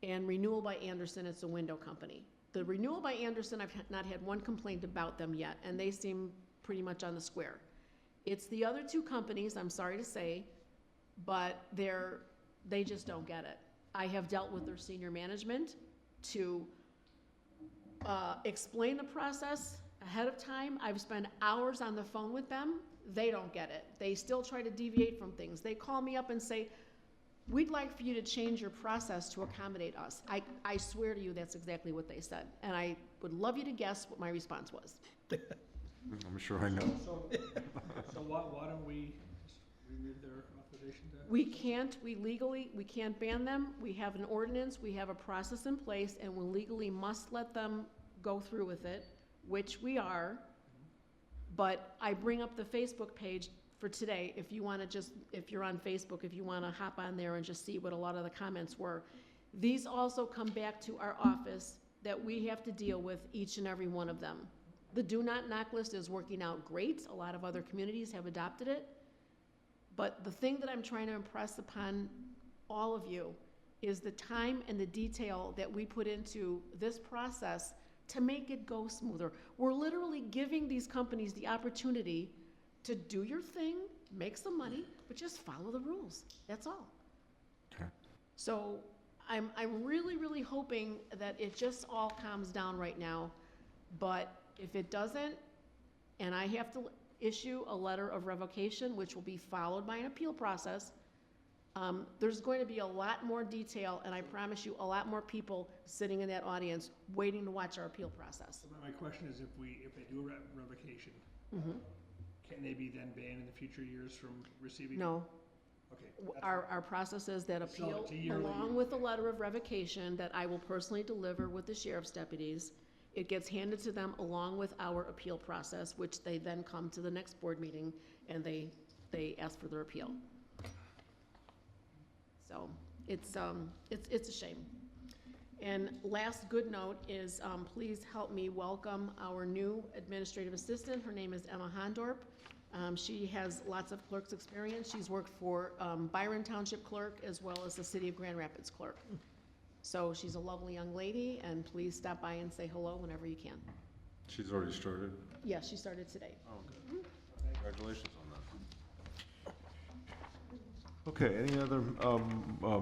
and Renewal by Anderson, it's a window company. The Renewal by Anderson, I've not had one complaint about them yet, and they seem pretty much on the square. It's the other two companies, I'm sorry to say, but they just don't get it. I have dealt with their senior management to explain the process ahead of time. I've spent hours on the phone with them. They don't get it. They still try to deviate from things. They call me up and say, we'd like for you to change your process to accommodate us. I swear to you, that's exactly what they said. And I would love you to guess what my response was. I'm sure I know. So why don't we just remove their authorization to? We can't ban them. We have an ordinance, we have a process in place, and we legally must let them go through with it, which we are. But I bring up the Facebook page for today, if you wanna if you're on Facebook, if you wanna hop on there and just see what a lot of the comments were. These also come back to our office that we have to deal with each and every one of them. The do not knock list is working out great. A lot of other communities have adopted it. But the thing that I'm trying to impress upon all of you is the time and the detail that we put into this process to make it go smoother. We're literally giving these companies the opportunity to do your thing, make some money, but just follow the rules. That's all. Okay. So I'm really, really hoping that it just all calms down right now. But if it doesn't, and I have to issue a letter of revocation, which will be followed by an appeal process, there's going to be a lot more detail, and I promise you, a lot more people sitting in that audience waiting to watch our appeal process. So my question is, if they do a revocation, can they be then banned in the future years from receiving? No. Okay. Our process is that appeal, it's a yearly- along with a letter of revocation that I will personally deliver with the sheriff's deputies, it gets handed to them along with our appeal process, which they then come to the next board meeting and they ask for their appeal. So it's a shame. And last good note is, please help me welcome our new administrative assistant. Her name is Emma Hondorp. She has lots of clerk's experience. She's worked for Byron Township Clerk as well as the City of Grand Rapids Clerk. So she's a lovely young lady, and please stop by and say hello whenever you can. She's already started? Yes, she started today. Oh, good. Congratulations on that. Okay, any other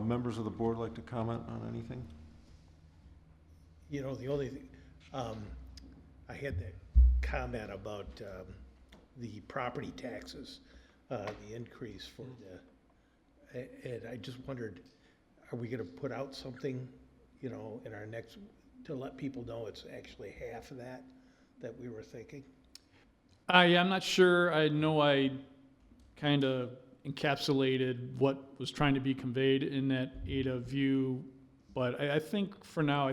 members of the board like to comment on anything? You know, the only thing, I had that comment about the property taxes, the increase for and I just wondered, are we gonna put out something, you know, in our next, to let people know it's actually half of that we were thinking? Yeah, I'm not sure. I know I kind of encapsulated what was trying to be conveyed in that Ada view, but I think for now,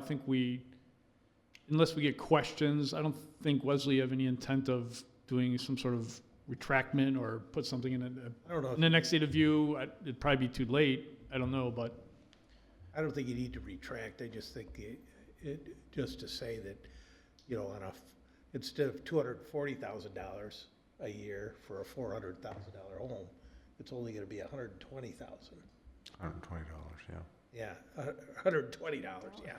unless we get questions, I don't think Wesley have any intent of doing some sort of retractment or put something in I don't know. in the next Ada view. It'd probably be too late. I don't know, but I don't think you need to retract. I just think just to say that, you know, instead of $240,000 a year for a $400,000 home, it's only gonna be $120,000. $120, yeah. Yeah, $120, yeah.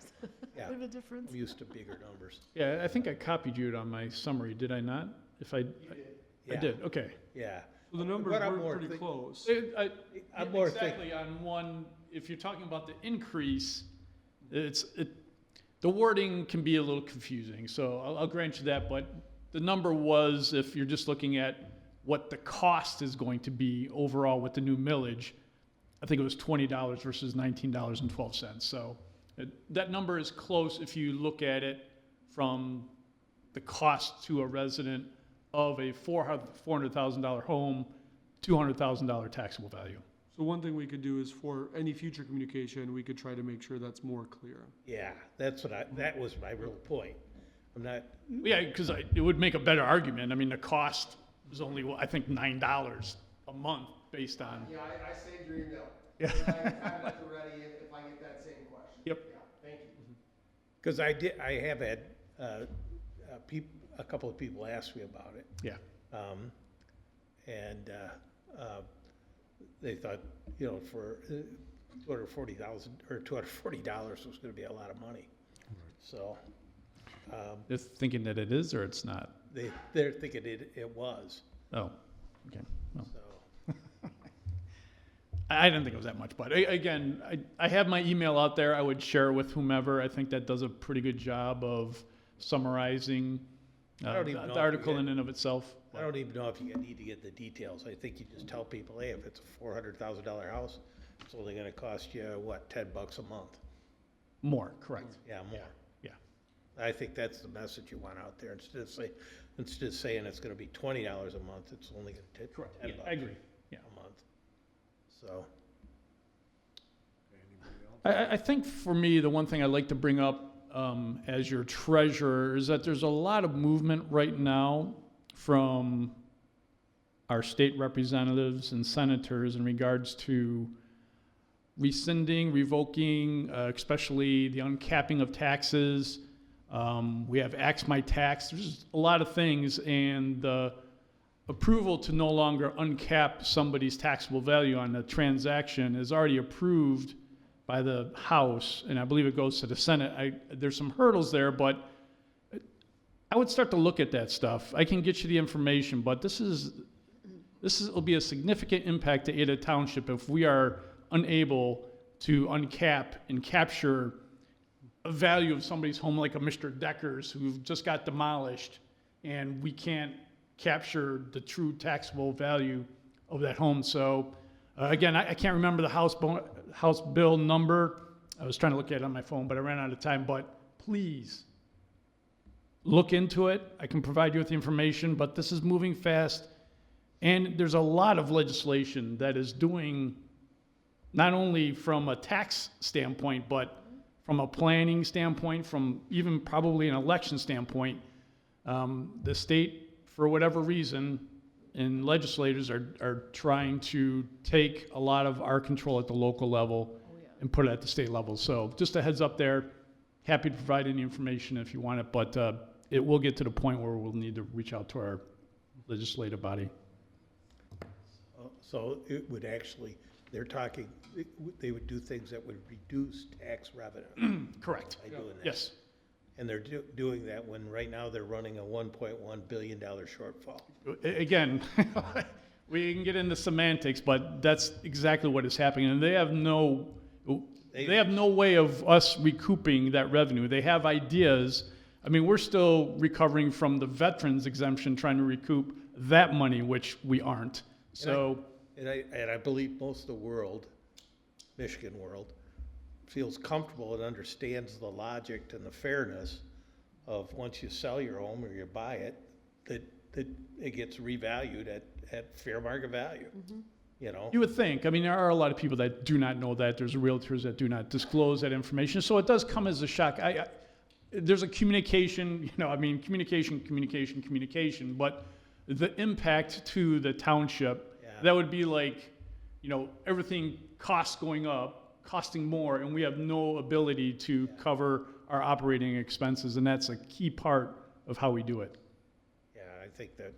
Yeah, Bit of a difference. I'm used to bigger numbers. yeah, I think I copied you on my summary. Did I not? I Yeah. did. Okay. Yeah. So the numbers What I'm were more pretty think- close. I'm more exactly on one. If you're talking about the increase, the wording can be a little confusing, so I'll grant you that, but the number was, if you're just looking at what the cost is going to be overall with the new millage, I think it was $20 versus $19.12. So that number is close if you look at it from the cost to a resident of a $400,000 home, $200,000 taxable value. So one thing we could do is for any future communication, we could try to make sure that's more clear. Yeah, that was my real point. I'm not, Yeah, because it would make a better argument. I mean, the cost is only, I think, $9 a month based on. Yeah, I saved your email. Yeah. I have it ready if I get that same question. Yep. Yeah, thank you. because I have had, a couple of people ask me about it. Yeah. And they thought, for $240,000 or $240 was gonna be a lot of money. So, They're thinking that it is or it's not? they're thinking it was, Oh, okay. Well, so. I didn't think it was that much, but again, I have my email out there. I would share with whomever. I think that does a pretty good job of summarizing I don't even know the if article you in and of itself. I don't even know if you need to get the details. I think you just tell people, hey, if it's a $400,000 house, it's only gonna cost you, what, $10 a month? More, correct. Yeah, more. Yeah. I think that's the message you want out there. Instead of saying it's gonna be $20 a month, it's only gonna take Correct. $10 Yeah, I agree. Yeah. a month. So, I think for me, the one thing I'd like to bring up as your treasurer is that there's a lot of movement right now from our state representatives and senators in regards to rescinding, revoking, especially the uncapping of taxes. We have Axe My Tax. There's a lot of things, and the approval to no longer uncap somebody's taxable value on a transaction is already approved by the House, and I believe it goes to the Senate. There's some hurdles there, but I would start to look at that stuff. I can get you the information, but this will be a significant impact to Ada Township if we are unable to uncap and capture a value of somebody's home like a Mr. Decker's who just got demolished, and we can't capture the true taxable value of that home. So again, I can't remember the House bill number. I was trying to look at it on my phone, but I ran out of time. But please look into it. I can provide you with the information, but this is moving fast. And there's a lot of legislation that is doing, not only from a tax standpoint, but from a planning standpoint, from even probably an election standpoint. The state, for whatever reason, and legislators are trying to take a lot of our control at the local level and put it at the state level. So just a heads up there. Happy to provide any information if you want it, but it will get to the point where we'll need to reach out to our legislative body. so it would actually, they would do things that would reduce tax revenue Correct. by doing that. Yes. And they're doing that when right now they're running a $1.1 billion shortfall. Again, we can get into semantics, but that's exactly what is happening. And they have no way of us recouping that revenue. They have ideas. I mean, we're still recovering from the veterans exemption, trying to recoup that money, which we aren't. So, And I believe most of the world, Michigan world, feels comfortable and understands the logic and the fairness of once you sell your home or you buy it, that it gets revalued at fair market value, you know? you would think. I mean, there are a lot of people that do not know that. There's realtors that do not disclose that information. So it does come as a shock. There's a communication, communication, but the impact to the township, that would be like, everything costs going up, costing more, and we have no ability to cover our operating expenses, and that's a key part of how we do it. Yeah, I think that,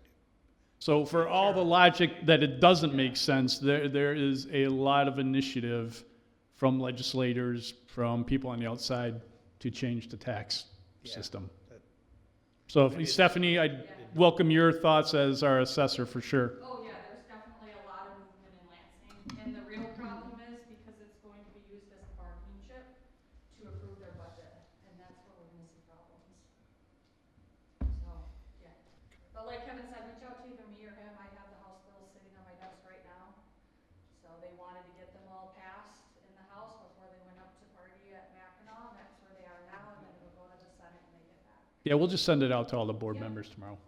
So for all the logic that it doesn't make sense, there is a lot of initiative from legislators, from people on the outside to change the tax system. So if, Stephanie, I'd welcome your thoughts as our assessor for sure. Oh, yeah, there's definitely a lot of movement in Lansing, and the real problem is because it's going to be used as a bargaining chip to approve their budget, and that's what But like Kevin said, reach out to either me or him. I have the House bills sitting on my desk right now. So they wanted to get them all passed in the House before they went up to party at Mackinac. That's where they are now, and then it'll go to the Senate when they get back. Yeah, we'll just send it out to all the board members tomorrow.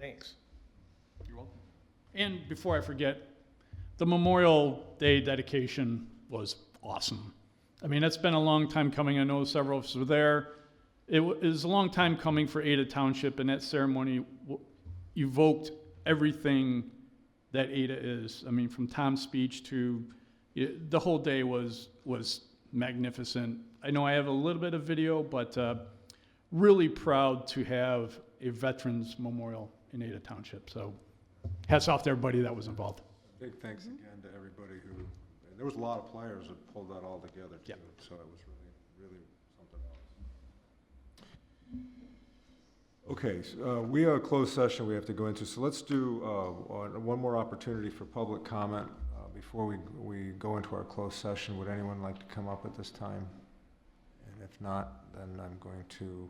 Thanks. You're welcome. And before I forget, the Memorial Day dedication was awesome. I mean, it's been a long time coming. I know several of us were there. It was a long time coming for Ada Township, and that ceremony evoked everything that Ada is. I mean, from Tom's speech to the whole day was magnificent. I know I have a little bit of video, but really proud to have a Veterans Memorial in Ada Township. So hats off to everybody that was involved. Big thanks again to everybody who, there was a lot of players that pulled that all together too. Yep. So it was really something else. Okay, so, we have a closed session we have to go into, so let's do one more opportunity for public comment before we go into our closed session. Would anyone like to come up at this time? And if not, then I'm going to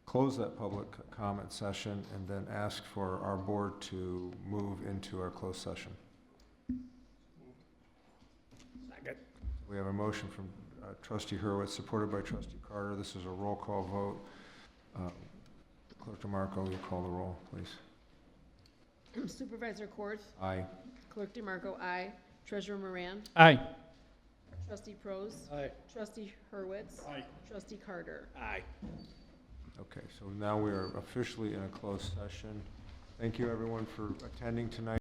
close that public comment session and then ask for our board to move into our closed session. Second. We have a motion from trustee Hurwitz, supported by trustee Carter. This is a roll call vote. Clerk DeMarco, you call the roll, please. Supervisor Korth, Aye. Clerk DeMarco, aye. Treasurer Moran, Aye. Trustee Prose, Aye. Trustee Hurwitz, Aye. Trustee Carter. Aye. Okay, so now we are officially in a closed session. Thank you, everyone, for attending tonight.